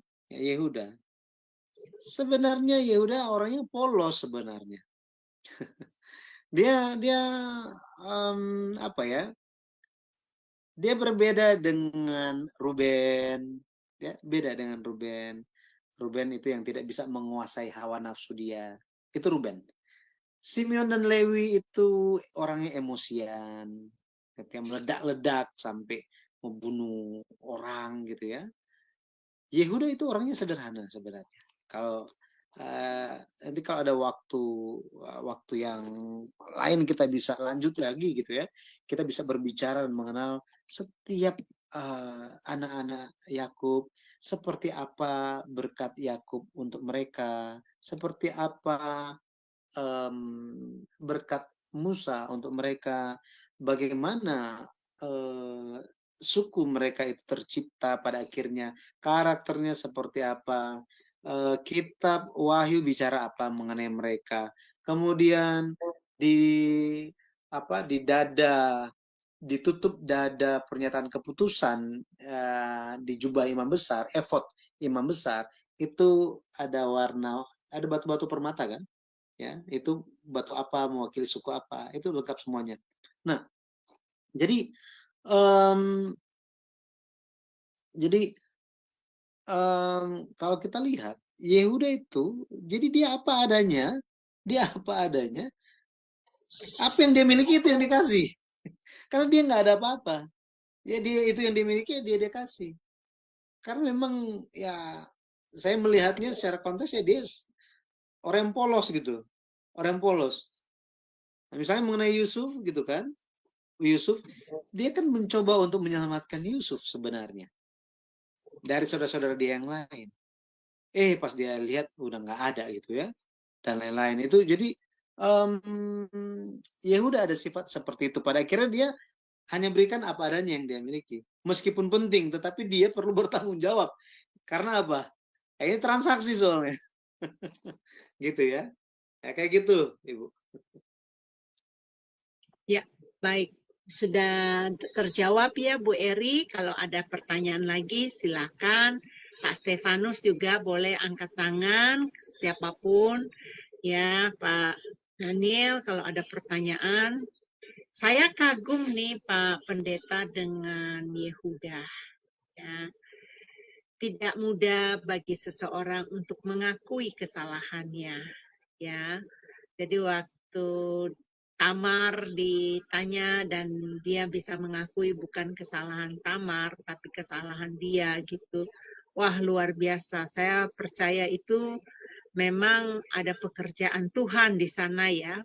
sebenarnya orangnya polos sebenarnya. dia apa ya? Dia berbeda dengan Ruben, ya, beda dengan Ruben. Ruben itu yang tidak bisa menguasai hawa nafsu dia. Itu Ruben. Simeon dan Lewi itu orangnya emosian, ketika meledak-ledak sampai membunuh orang gitu ya. Yehuda itu orangnya sederhana sebenarnya. Nanti kalau ada waktu yang lain kita bisa lanjut lagi gitu ya. Kita bisa berbicara dan mengenal setiap anak-anak Yakub, seperti apa berkat Yakub untuk mereka, seperti apa berkat Musa untuk mereka, bagaimana suku mereka itu tercipta pada akhirnya, karakternya seperti apa, kitab Wahyu bicara apa mengenai mereka, kemudian di ditutup dada pernyataan keputusan di jubah imam besar, efod imam besar itu ada warna, ada batu-batu permata kan, ya itu batu apa mewakili suku apa, itu lengkap semuanya. Nah, jadi kalau kita lihat Yehuda itu, jadi dia apa adanya, apa yang dia miliki itu yang dikasih, karena dia nggak ada apa-apa, ya dia itu yang dimiliki, dia kasih, karena memang ya saya melihatnya secara konteks ya dia orang yang polos gitu, orang yang polos. Nah, misalnya mengenai Yusuf gitu kan, Yusuf dia kan mencoba untuk menyelamatkan Yusuf sebenarnya dari saudara-saudara dia yang lain. Pas dia lihat udah nggak ada gitu ya, dan lain-lain itu. Jadi Yehuda ada sifat seperti itu. Pada akhirnya dia hanya berikan apa adanya yang dia miliki. Meskipun penting, tetapi dia perlu bertanggung jawab. Karena apa? Ini transaksi soalnya. Gitu ya. Ya kayak gitu, Ibu. Ya, baik. Sudah terjawab ya Bu Eri. Kalau ada pertanyaan lagi silakan. Pak Stefanus juga boleh angkat tangan, siapapun. Ya, Pak Daniel, kalau ada pertanyaan. Saya kagum nih Pak Pendeta dengan Yehuda. Ya. Tidak mudah bagi seseorang untuk mengakui kesalahannya. Ya, jadi waktu Tamar ditanya dan dia bisa mengakui bukan kesalahan Tamar, tapi kesalahan dia gitu. Wah, luar biasa. Saya percaya itu memang ada pekerjaan Tuhan di sana ya,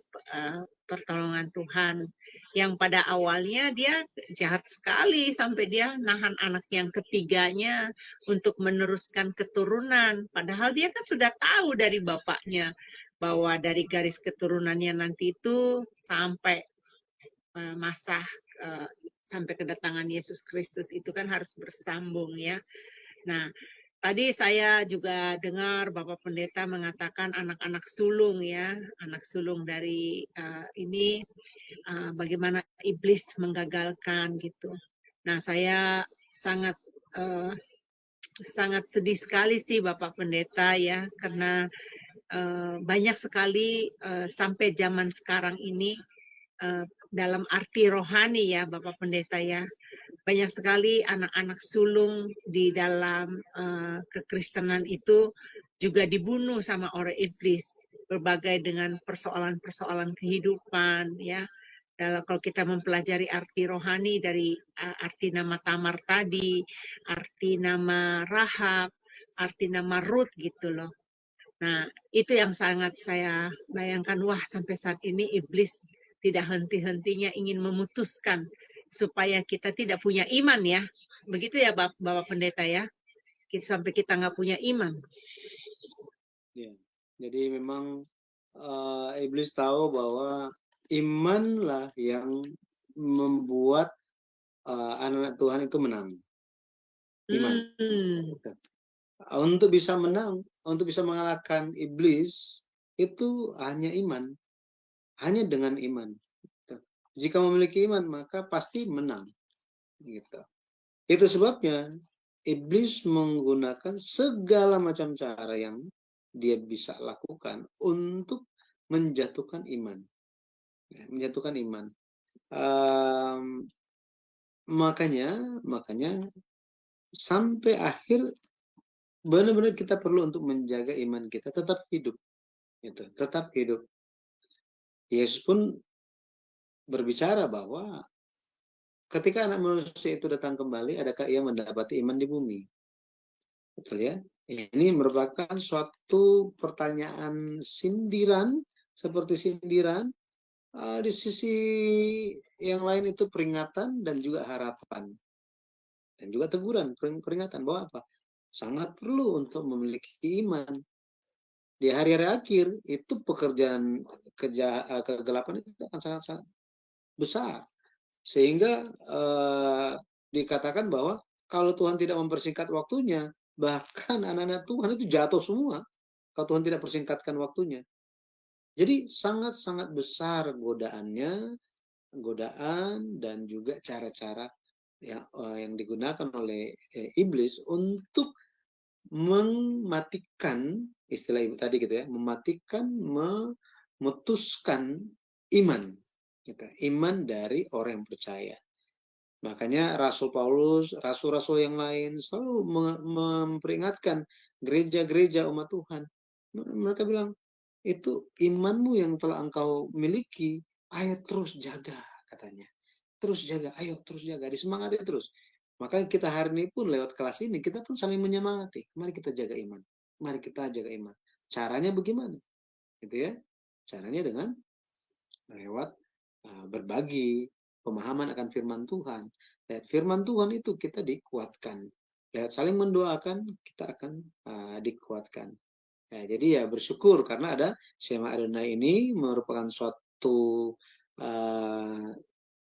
pertolongan Tuhan. Yang pada awalnya dia jahat sekali sampai dia nahan anak yang ketiganya untuk meneruskan keturunan. Padahal dia kan sudah tahu dari bapaknya bahwa dari garis keturunannya nanti itu sampai masa sampai kedatangan Yesus Kristus itu kan harus bersambung ya. Nah, tadi saya juga dengar Bapak Pendeta mengatakan anak-anak sulung ya, anak sulung dari ini bagaimana iblis menggagalkan gitu. Nah, saya sangat sangat sedih sekali sih Bapak Pendeta ya, karena banyak sekali sampai zaman sekarang ini dalam arti rohani ya Bapak Pendeta ya, banyak sekali anak-anak sulung di dalam kekristenan itu juga dibunuh sama orang iblis, berbagai dengan persoalan-persoalan kehidupan ya. Kalau kita mempelajari arti rohani dari arti nama Tamar tadi, arti nama Rahab, arti nama Ruth gitu loh. Nah, itu yang sangat saya bayangkan, wah sampai saat ini iblis tidak henti-hentinya ingin memutuskan supaya kita tidak punya iman ya. Begitu ya Bapak Pendeta ya, sampai kita nggak punya iman. Ya, jadi memang iblis tahu bahwa imanlah yang membuat anak-anak Tuhan itu menang. Iman. Untuk bisa menang, untuk bisa mengalahkan iblis itu hanya iman, hanya dengan iman. Jika memiliki iman maka pasti menang. Gitu. Itu sebabnya iblis menggunakan segala macam cara yang dia bisa lakukan untuk menjatuhkan iman. Ya, menjatuhkan iman. Makanya sampai akhir benar-benar kita perlu untuk menjaga iman kita tetap hidup. Gitu, tetap hidup. Yesus pun berbicara bahwa ketika anak manusia itu datang kembali, adakah ia mendapati iman di bumi? Betul ya? Ini merupakan suatu pertanyaan sindiran, seperti sindiran. Di sisi yang lain itu peringatan dan juga harapan. dan juga teguran, peringatan bahwa apa? Sangat perlu untuk memiliki iman. Di hari-hari akhir itu pekerjaan kegelapan itu akan sangat-sangat besar. Sehingga dikatakan bahwa kalau Tuhan tidak mempersingkat waktunya, bahkan anak-anak Tuhan itu jatuh semua kalau Tuhan tidak persingkatkan waktunya. Jadi sangat-sangat besar godaan dan juga cara-cara yang digunakan oleh iblis untuk mematikan, istilah ibu tadi gitu ya, mematikan, memutuskan iman kita, iman dari orang yang percaya. Makanya Rasul Paulus, rasul-rasul yang lain selalu memperingatkan gereja-gereja umat Tuhan. Mereka bilang, itu imanmu yang telah engkau miliki, ayo terus jaga, katanya. Terus jaga, ayo terus jaga, disemangati terus. Maka kita hari ini pun lewat kelas ini, kita pun saling menyemangati. Mari kita jaga iman. Mari kita jaga iman. Caranya bagaimana? Gitu ya. Caranya dengan lewat berbagi pemahaman akan firman Tuhan. Lewat firman Tuhan itu kita dikuatkan. Lewat saling mendoakan, kita akan dikuatkan. Ya, jadi ya bersyukur karena ada Shema Adonai ini merupakan suatu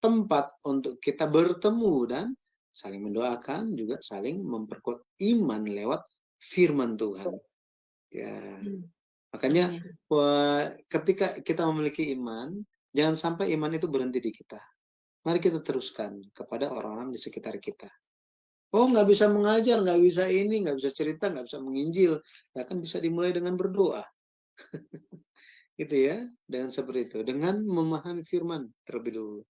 tempat untuk kita bertemu dan saling mendoakan, juga saling memperkuat iman lewat firman Tuhan. Ya, makanya ketika kita memiliki iman, jangan sampai iman itu berhenti di kita. Mari kita teruskan kepada orang-orang di sekitar kita. Oh, nggak bisa mengajar, nggak bisa ini, nggak bisa cerita, nggak bisa menginjil. Ya kan bisa dimulai dengan berdoa. Gitu ya, dengan seperti itu. Dengan memahami firman terlebih dulu.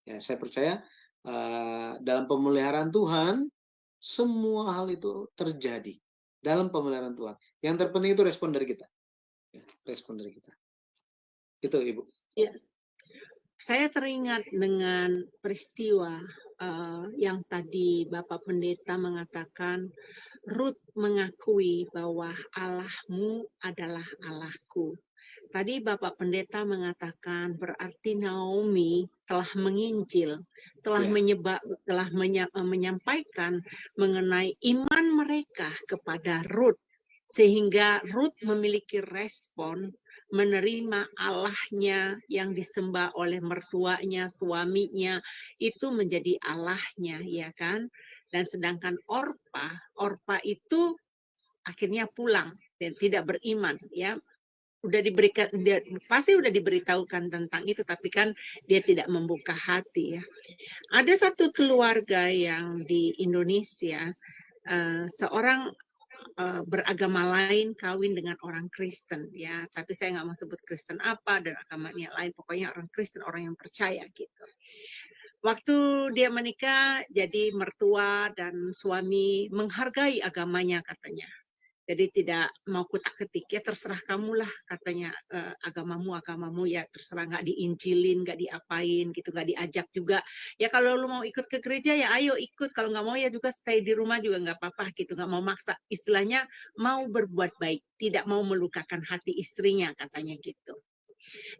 Ya, saya percaya dalam pemeliharaan Tuhan, semua hal itu terjadi dalam pemeliharaan Tuhan. Yang terpenting itu respon dari kita. Ya, respon dari kita. Itu, Ibu. Ya. Saya teringat dengan peristiwa yang tadi Bapak Pendeta mengatakan, Ruth mengakui bahwa Allahmu adalah Allahku. Tadi Bapak Pendeta mengatakan berarti Naomi telah menginjil, telah menyampaikan mengenai iman mereka kepada Ruth, sehingga Ruth memiliki respon menerima Allahnya yang disembah oleh mertuanya, suaminya, itu menjadi Allahnya, ya kan? Dan sedangkan Orpa itu akhirnya pulang dan tidak beriman, ya. Pasti udah diberitahukan tentang itu, tapi kan dia tidak membuka hati, ya. Ada satu keluarga yang di Indonesia, seorang beragama lain kawin dengan orang Kristen, ya, tapi saya nggak mau sebut Kristen apa dan agamanya lain, pokoknya orang Kristen, orang yang percaya gitu. Waktu dia menikah, jadi mertua dan suami menghargai agamanya katanya. Jadi tidak mau kutak-ketik, ya terserah kamulah katanya, agamamu ya terserah, nggak diinjilin, nggak diapain gitu, nggak diajak juga. Ya kalau lu mau ikut ke gereja ya ayo ikut, kalau nggak mau ya juga stay di rumah juga nggak apa-apa gitu, nggak mau maksa. Istilahnya mau berbuat baik, tidak mau melukakan hati istrinya katanya gitu.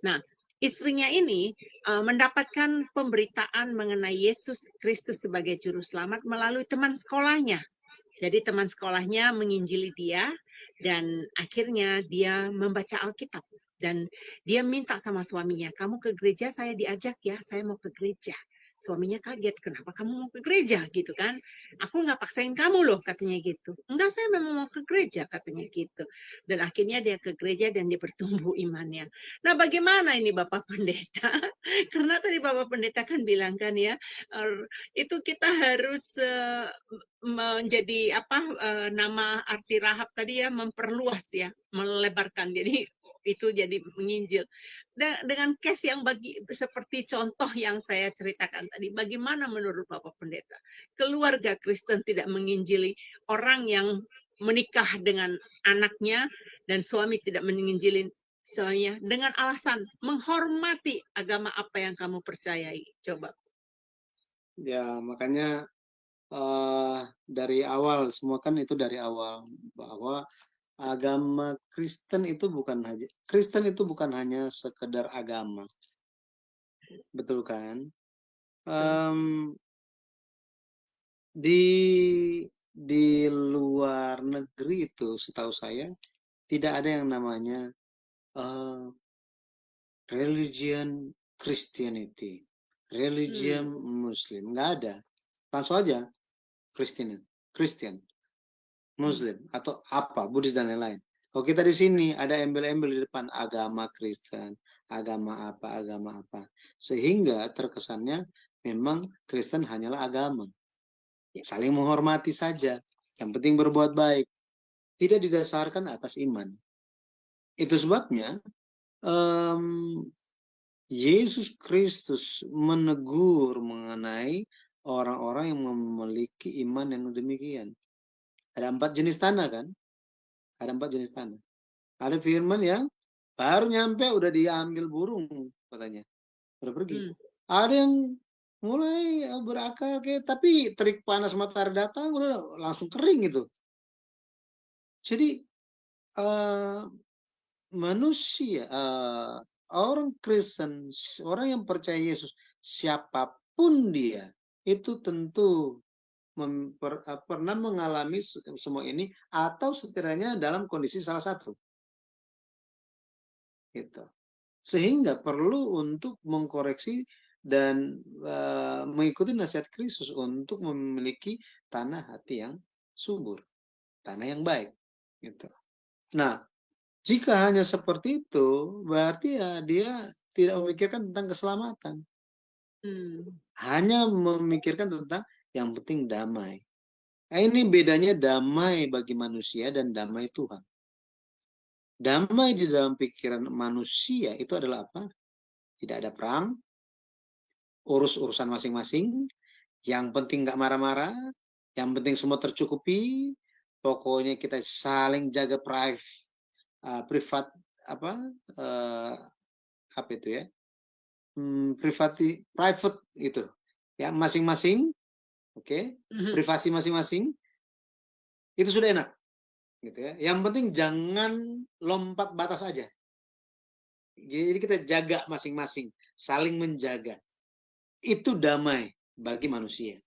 Nah, istrinya ini mendapatkan pemberitaan mengenai Yesus Kristus sebagai juru selamat melalui teman sekolahnya. Jadi teman sekolahnya menginjili dia dan akhirnya dia membaca Alkitab dan dia minta sama suaminya, kamu ke gereja, saya diajak ya, saya mau ke gereja. Suaminya kaget, kenapa kamu mau ke gereja gitu kan? Aku nggak paksain kamu loh katanya gitu. Enggak, saya memang mau ke gereja katanya gitu. Dan akhirnya dia ke gereja dan dia bertumbuh imannya. Nah bagaimana ini Bapak Pendeta? Karena tadi Bapak Pendeta kan bilang kan ya, itu kita harus menjadi nama arti Rahab tadi ya, memperluas ya, melebarkan. Jadi itu jadi menginjil. Dengan case yang seperti contoh yang saya ceritakan tadi, bagaimana menurut Bapak Pendeta keluarga Kristen tidak menginjili orang yang menikah dengan anaknya dan suami tidak menginjili suaminya dengan alasan menghormati agama apa yang kamu percayai? Coba. Ya, makanya dari awal, semua kan itu dari awal, bahwa agama Kristen itu bukan hanya sekedar agama, betul kan? di luar negeri itu setahu saya tidak ada yang namanya religion Christianity, religion Muslim, nggak ada. Langsung aja Christian, Muslim atau apa, Buddhis dan lain-lain. Kalau kita di sini ada embel-embel di depan agama Kristen, agama apa, sehingga terkesannya memang Kristen hanyalah agama, saling menghormati saja, yang penting berbuat baik, tidak didasarkan atas iman. Itu sebabnya Yesus Kristus menegur mengenai orang-orang yang memiliki iman yang demikian. Ada 4 jenis tanah kan? Ada 4 jenis tanah. Ada firman yang baru nyampe udah diambil burung katanya. Udah pergi. Ada yang mulai berakar tapi terik panas matahari datang udah langsung kering gitu. Jadi manusia, orang Kristen, orang yang percaya Yesus, siapapun dia, itu tentu pernah mengalami semua ini atau setidaknya dalam kondisi salah satu. Gitu. Sehingga perlu untuk mengkoreksi dan mengikuti nasihat Kristus untuk memiliki tanah hati yang subur, tanah yang baik. Gitu. Nah, jika hanya seperti itu, berarti ya dia tidak memikirkan tentang keselamatan. Hanya memikirkan tentang yang penting damai. Nah, ini bedanya damai bagi manusia dan damai Tuhan. Damai di dalam pikiran manusia itu adalah apa? Tidak ada perang, urus-urusan masing-masing, yang penting nggak marah-marah, yang penting semua tercukupi, pokoknya kita saling jaga privat apa itu ya, private gitu ya, masing-masing, oke, privasi masing-masing, itu sudah enak gitu ya. Yang penting jangan lompat batas aja. Jadi kita jaga masing-masing, saling menjaga. Itu damai bagi manusia.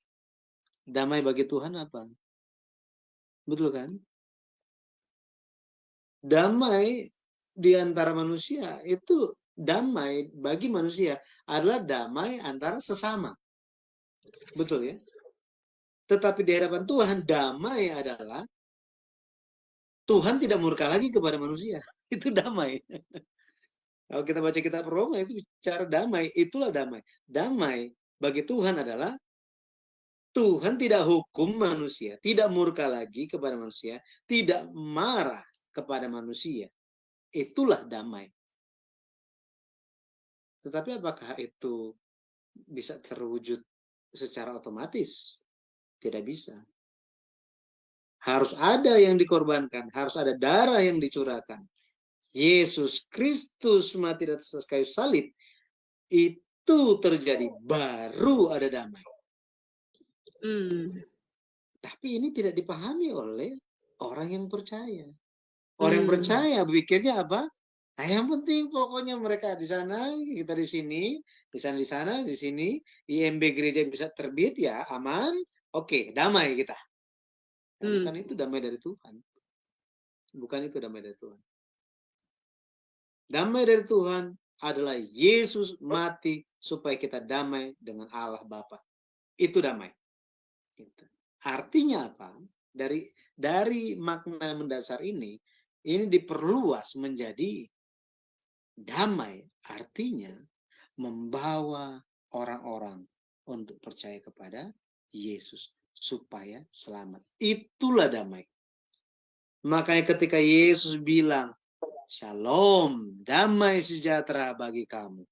Damai bagi Tuhan apa? Betul kan? Damai di antara manusia itu, damai bagi manusia adalah damai antara sesama. Betul ya? Tetapi di hadapan Tuhan, damai adalah Tuhan tidak murka lagi kepada manusia. Itu damai. Kalau kita baca kitab Roma itu bicara damai, itulah damai. Damai bagi Tuhan adalah Tuhan tidak hukum manusia, tidak murka lagi kepada manusia, tidak marah kepada manusia. Itulah damai. Tetapi apakah itu bisa terwujud secara otomatis? Tidak bisa. Harus ada yang dikorbankan, harus ada darah yang dicurahkan. Yesus Kristus mati di atas kayu salib, itu terjadi, baru ada damai. Tapi ini tidak dipahami oleh orang yang percaya. Orang yang percaya pikirnya apa? Nah, yang penting pokoknya mereka di sana, kita di sini, di sana, di sini, IMB gereja bisa terbit ya, aman, oke, damai kita. Nah, bukan itu damai dari Tuhan. Bukan itu damai dari Tuhan. Damai dari Tuhan adalah Yesus mati supaya kita damai dengan Allah Bapa. Itu damai. Artinya apa? Dari makna mendasar ini diperluas menjadi damai. Artinya membawa orang-orang untuk percaya kepada Yesus supaya selamat. Itulah damai. Makanya ketika Yesus bilang, Shalom, damai sejahtera bagi kamu.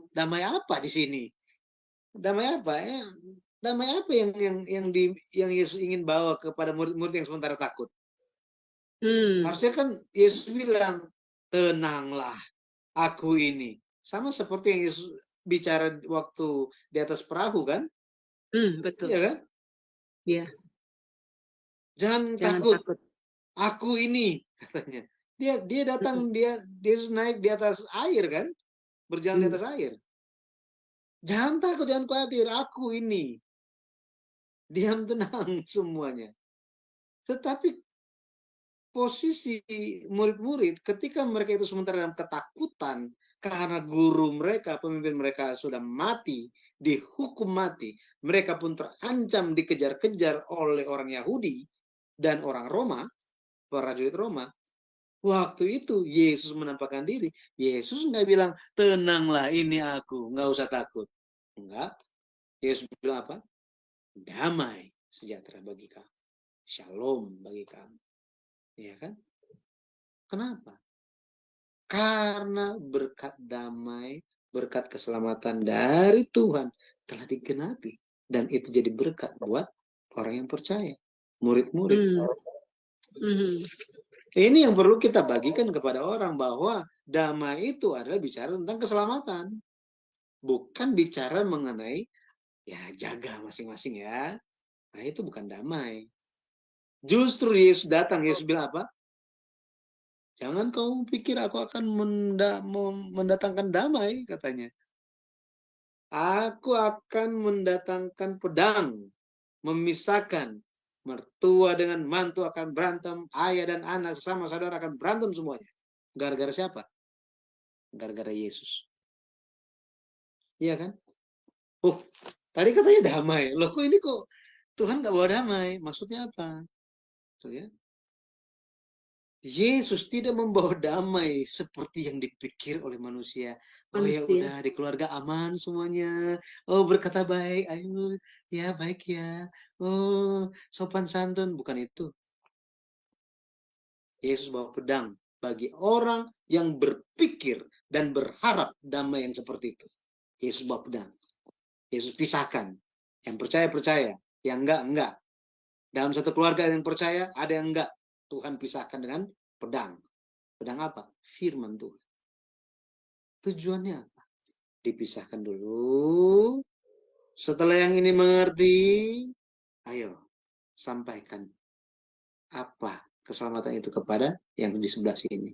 Damai apa di sini? Damai apa? Damai apa yang Yesus ingin bawa kepada murid-murid yang sementara takut? Harusnya kan Yesus bilang, tenanglah, aku ini. Sama seperti yang Yesus bicara waktu di atas perahu kan? Betul. Iya kan? Iya. Jangan takut. Aku ini, katanya. Dia datang, Yesus naik di atas air kan? Berjalan di atas air. Jangan takut, jangan khawatir, aku ini. diam tenang semuanya. Tetapi posisi murid-murid ketika mereka itu sementara dalam ketakutan karena guru mereka, pemimpin mereka sudah mati, dihukum mati, mereka pun terancam dikejar-kejar oleh orang Yahudi dan orang Roma, prajurit Roma. Waktu itu Yesus menampakkan diri. Yesus nggak bilang, tenanglah ini aku, nggak usah takut. Enggak. Yesus bilang apa? Damai sejahtera bagi kamu. Shalom bagi kamu. Ya kan? Kenapa? Karena berkat damai, berkat keselamatan dari Tuhan telah digenapi. Dan itu jadi berkat buat orang yang percaya. Murid-murid. Ini yang perlu kita bagikan kepada orang, bahwa damai itu adalah bicara tentang keselamatan. Bukan bicara mengenai, ya jaga masing-masing ya. Nah itu bukan damai. Justru Yesus datang, Yesus bilang apa? Jangan kau pikir aku akan mendatangkan damai, katanya. Aku akan mendatangkan pedang, memisahkan. Mertua dengan mantu akan berantem, ayah dan anak sama saudara akan berantem semuanya. Gara-gara siapa? Gara-gara Yesus. Iya kan? Tadi katanya damai. Loh kok ini kok Tuhan nggak bawa damai? Maksudnya apa? Ya. Yesus tidak membawa damai seperti yang dipikir oleh manusia. Oh ya udah, di keluarga aman semuanya. Oh berkata baik, ayo ya baik ya. Oh sopan santun, bukan itu. Yesus bawa pedang bagi orang yang berpikir dan berharap damai yang seperti itu. Yesus bawa pedang. Yesus pisahkan. Yang percaya, yang enggak. Dalam satu keluarga yang percaya, ada yang enggak. Tuhan pisahkan dengan pedang. Pedang apa? Firman Tuhan. Tujuannya apa? Dipisahkan dulu. Setelah yang ini mengerti, ayo sampaikan apa keselamatan itu kepada yang di sebelah sini.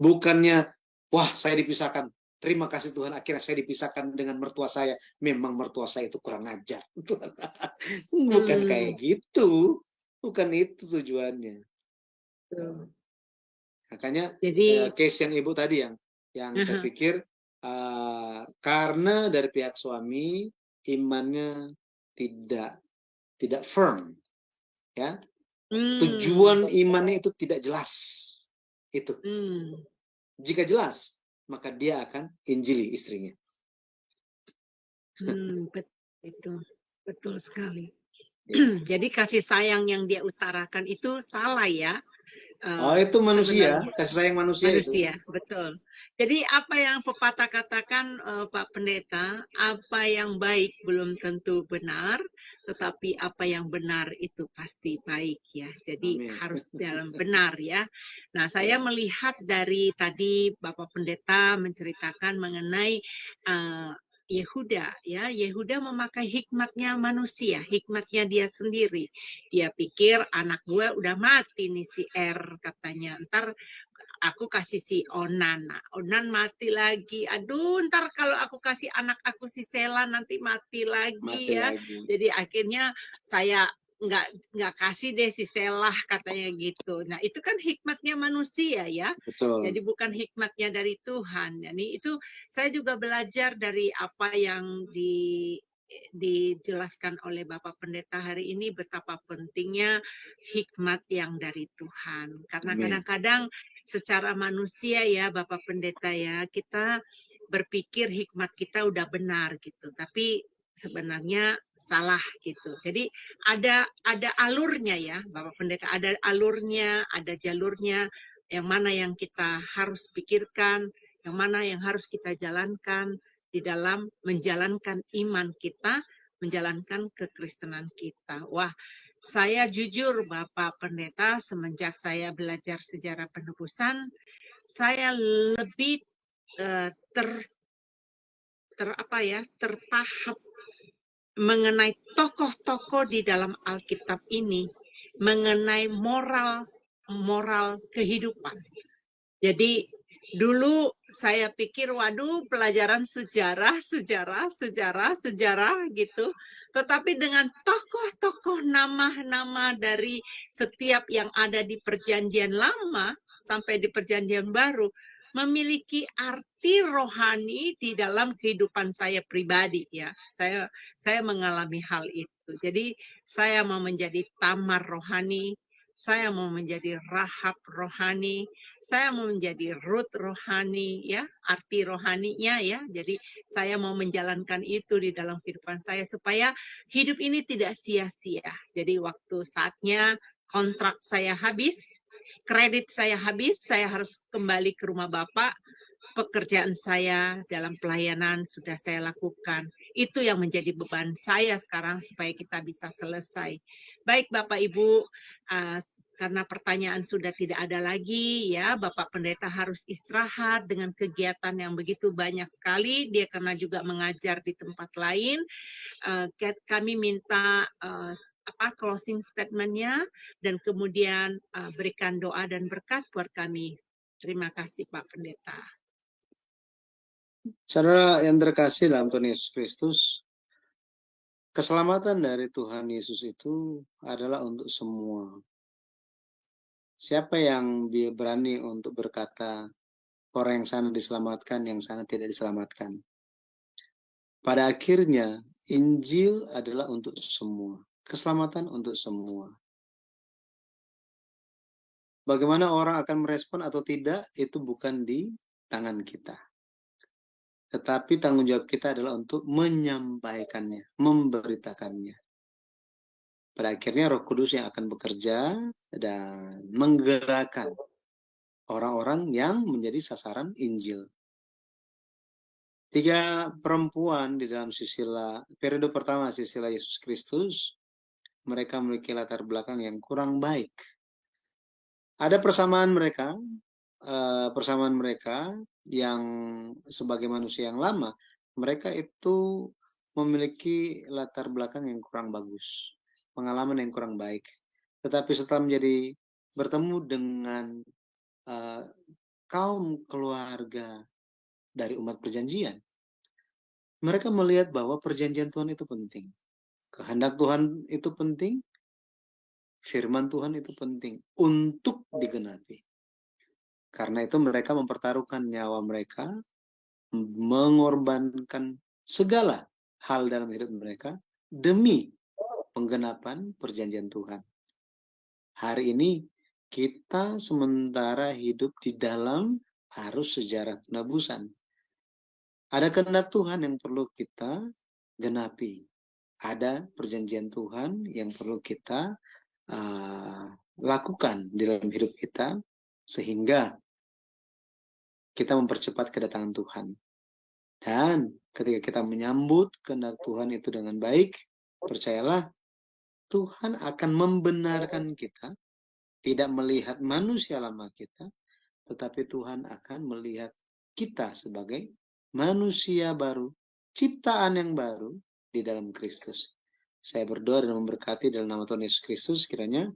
Bukannya, wah saya dipisahkan. Terima kasih Tuhan, akhirnya saya dipisahkan dengan mertua saya. Memang mertua saya itu kurang ajar. Bukan kayak gitu. Bukan itu tujuannya. Makanya case yang ibu tadi yang saya pikir karena dari pihak suami imannya tidak firm, ya. Tujuan imannya itu tidak jelas. Itu. Jika jelas, maka dia akan injili istrinya. Betul sekali. Jadi kasih sayang yang dia utarakan itu salah ya. Itu manusia, kasih sayang manusia itu. Betul. Jadi apa yang pepatah katakan Pak Pendeta, apa yang baik belum tentu benar, tetapi apa yang benar itu pasti baik ya. Jadi harus dalam benar ya. Nah, saya melihat dari tadi Bapak Pendeta menceritakan mengenai Yehuda ya, Yehuda memakai hikmatnya manusia, hikmatnya dia sendiri. Dia pikir anak gue udah mati nih si R katanya, ntar aku kasih si Onan, nah, Onan mati lagi. Aduh, ntar kalau aku kasih anak aku si Sela nanti mati lagi ya. Jadi akhirnya saya nggak kasih deh si Selah katanya gitu. Nah itu kan hikmatnya manusia ya. Betul. Jadi bukan hikmatnya dari Tuhan. Jadi itu saya juga belajar dari apa yang dijelaskan oleh Bapak Pendeta hari ini, betapa pentingnya hikmat yang dari Tuhan. Karena kadang-kadang secara manusia ya Bapak Pendeta ya, kita berpikir hikmat kita udah benar gitu, tapi sebenarnya salah gitu. Jadi ada alurnya ya Bapak Pendeta, ada alurnya, ada jalurnya, yang mana yang kita harus pikirkan, yang mana yang harus kita jalankan di dalam menjalankan iman kita, menjalankan kekristenan kita. Wah, saya jujur Bapak Pendeta, semenjak saya belajar sejarah penebusan, saya lebih terpahat mengenai tokoh-tokoh di dalam Alkitab ini, mengenai moral kehidupan. Jadi Dulu saya pikir, waduh, pelajaran sejarah gitu. Tetapi dengan tokoh-tokoh nama-nama dari setiap yang ada di Perjanjian Lama sampai di Perjanjian Baru memiliki arti rohani di dalam kehidupan saya pribadi ya. Saya mengalami hal itu. Jadi saya mau menjadi Tamar rohani, saya mau menjadi Rahab rohani, saya mau menjadi Ruth rohani ya, arti rohaninya ya. Jadi saya mau menjalankan itu di dalam kehidupan saya supaya hidup ini tidak sia-sia. Jadi waktu saatnya kontrak saya habis, kredit saya habis, saya harus kembali ke rumah Bapak. Pekerjaan saya dalam pelayanan sudah saya lakukan. Itu yang menjadi beban saya sekarang supaya kita bisa selesai. Baik Bapak Ibu, karena pertanyaan sudah tidak ada lagi ya, Bapak Pendeta harus istirahat dengan kegiatan yang begitu banyak sekali. Dia karena juga mengajar di tempat lain. Kami minta closing statement-nya dan kemudian berikan doa dan berkat buat kami. Terima kasih Pak Pendeta. Saudara yang terkasih dalam Tuhan Yesus Kristus, keselamatan dari Tuhan Yesus itu adalah untuk semua. Siapa yang berani untuk berkata, orang yang sana diselamatkan, yang sana tidak diselamatkan? Pada akhirnya, Injil adalah untuk semua. Keselamatan untuk semua. Bagaimana orang akan merespon atau tidak, itu bukan di tangan kita. Tetapi tanggung jawab kita adalah untuk menyampaikannya, memberitakannya. Pada akhirnya Roh Kudus yang akan bekerja dan menggerakkan orang-orang yang menjadi sasaran Injil. 3 perempuan di dalam periode pertama silsilah Yesus Kristus, mereka memiliki latar belakang yang kurang baik. Ada persamaan mereka yang sebagai manusia yang lama, mereka itu memiliki latar belakang yang kurang bagus, pengalaman yang kurang baik. Tetapi setelah bertemu dengan kaum keluarga dari umat perjanjian, mereka melihat bahwa perjanjian Tuhan itu penting. Kehendak Tuhan itu penting, firman Tuhan itu penting untuk digenapi. Karena itu mereka mempertaruhkan nyawa mereka, mengorbankan segala hal dalam hidup mereka demi penggenapan perjanjian Tuhan. Hari ini kita sementara hidup di dalam arus sejarah penebusan. Ada kehendak Tuhan yang perlu kita genapi. Ada perjanjian Tuhan yang perlu kita lakukan di dalam hidup kita sehingga kita mempercepat kedatangan Tuhan. Dan ketika kita menyambut kehendak Tuhan itu dengan baik, percayalah Tuhan akan membenarkan kita, tidak melihat manusia lama kita, tetapi Tuhan akan melihat kita sebagai manusia baru, ciptaan yang baru di dalam Kristus. Saya berdoa dan memberkati dalam nama Tuhan Yesus Kristus, kiranya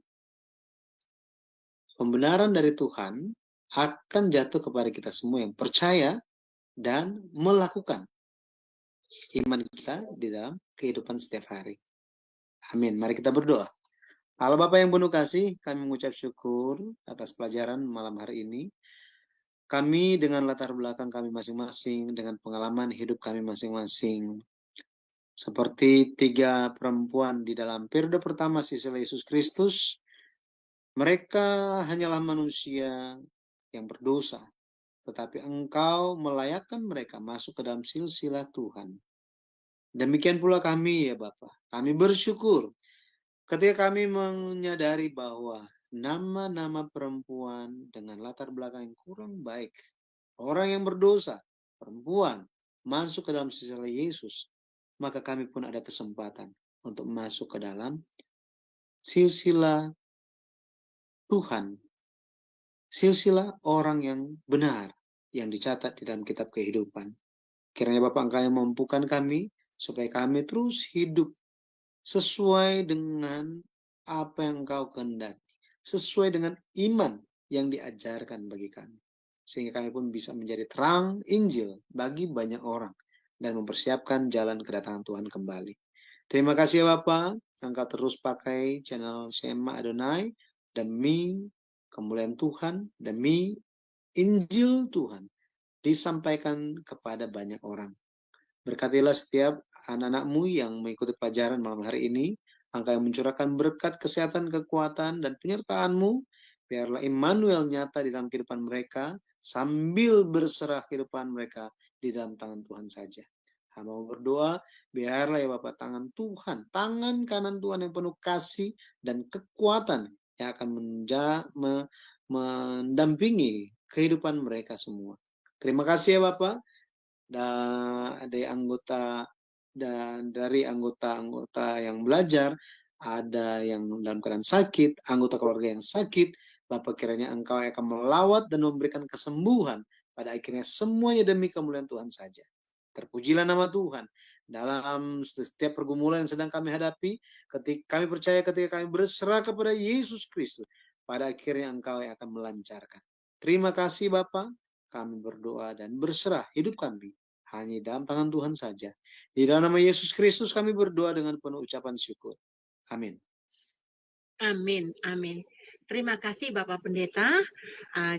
pembenaran dari Tuhan akan jatuh kepada kita semua yang percaya dan melakukan iman kita di dalam kehidupan setiap hari. Amin. Mari kita berdoa. Allah Bapa yang penuh kasih, kami mengucap syukur atas pelajaran malam hari ini. Kami dengan latar belakang kami masing-masing, dengan pengalaman hidup kami masing-masing, seperti 3 perempuan di dalam periode pertama silsilah Yesus Kristus, mereka hanyalah manusia yang berdosa, tetapi Engkau melayakkan mereka masuk ke dalam silsilah Tuhan. Demikian pula kami ya Bapa. Kami bersyukur ketika kami menyadari bahwa nama-nama perempuan dengan latar belakang yang kurang baik, orang yang berdosa, perempuan, masuk ke dalam silsilah Yesus, maka kami pun ada kesempatan untuk masuk ke dalam silsilah Tuhan, silsilah orang yang benar yang dicatat di dalam kitab kehidupan. Kiranya Bapak Engkau yang memampukan kami supaya kami terus hidup sesuai dengan apa yang Engkau kehendaki, sesuai dengan iman yang diajarkan bagi kami. sehingga kami pun bisa menjadi terang Injil bagi banyak orang dan mempersiapkan jalan kedatangan Tuhan kembali. Terima kasih ya Bapak, Engkau terus pakai channel Sema Adonai demi kemuliaan Tuhan, demi Injil Tuhan disampaikan kepada banyak orang. Berkatilah setiap anak-anakmu yang mengikuti pelajaran malam hari ini. Engkau yang mencurahkan berkat kesehatan, kekuatan, dan penyertaan-Mu. Biarlah Immanuel nyata di dalam kehidupan mereka, sambil berserah kehidupan mereka di dalam tangan Tuhan saja. Hamba berdoa, biarlah ya Bapak tangan Tuhan, tangan kanan Tuhan yang penuh kasih dan kekuatan yang akan mendampingi kehidupan mereka semua. Terima kasih ya Bapak. Dan dari anggota-anggota yang belajar, ada yang dalam keadaan sakit, anggota keluarga yang sakit, Bapak kiranya Engkau akan melawat dan memberikan kesembuhan, pada akhirnya semuanya demi kemuliaan Tuhan saja. Terpujilah nama Tuhan dalam setiap pergumulan yang sedang kami hadapi, ketika kami percaya, ketika kami berserah kepada Yesus Kristus, pada akhirnya Engkau yang akan melancarkan. Terima kasih Bapak. Kami berdoa dan berserah hidup kami hanya dalam tangan Tuhan saja. Di dalam nama Yesus Kristus kami berdoa dengan penuh ucapan syukur. Amin. Amin, amin. Terima kasih Bapak Pendeta.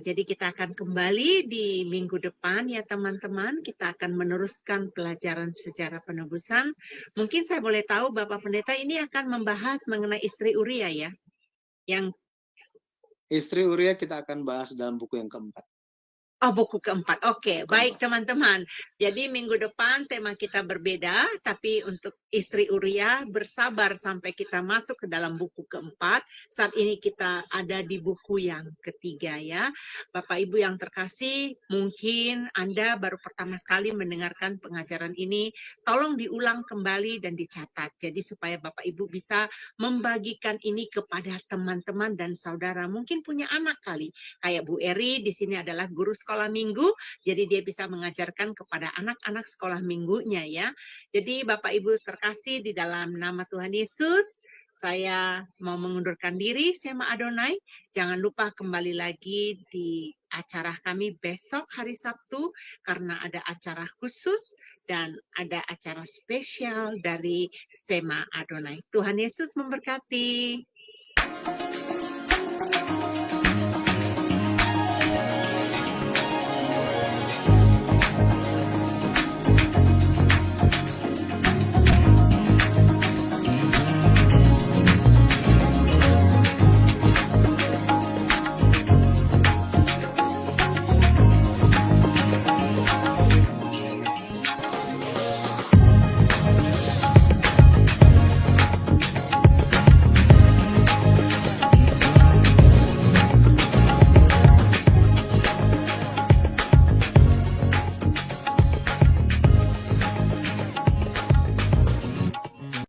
Jadi kita akan kembali di minggu depan ya teman-teman. Kita akan meneruskan pelajaran sejarah penebusan. Mungkin saya boleh tahu Bapak Pendeta ini akan membahas mengenai istri Uria ya. Yang Istri Uria kita akan bahas dalam buku yang keempat. Oh, buku keempat. Oke, baik teman-teman. Jadi minggu depan tema kita berbeda, tapi untuk istri Uria bersabar sampai kita masuk ke dalam buku keempat. Saat ini kita ada di buku yang ketiga ya. Bapak Ibu yang terkasih, mungkin Anda baru pertama sekali mendengarkan pengajaran ini. Tolong diulang kembali dan dicatat. Jadi supaya Bapak Ibu bisa membagikan ini kepada teman-teman dan saudara. Mungkin punya anak kali. Kayak Bu Eri di sini adalah guru sekolah minggu, jadi dia bisa mengajarkan kepada anak-anak sekolah minggunya ya. Jadi Bapak Ibu terkasih di dalam nama Tuhan Yesus, saya mau mengundurkan diri, Sema Adonai. Jangan lupa kembali lagi di acara kami besok hari Sabtu, karena ada acara khusus dan ada acara spesial dari Sema Adonai. Tuhan Yesus memberkati.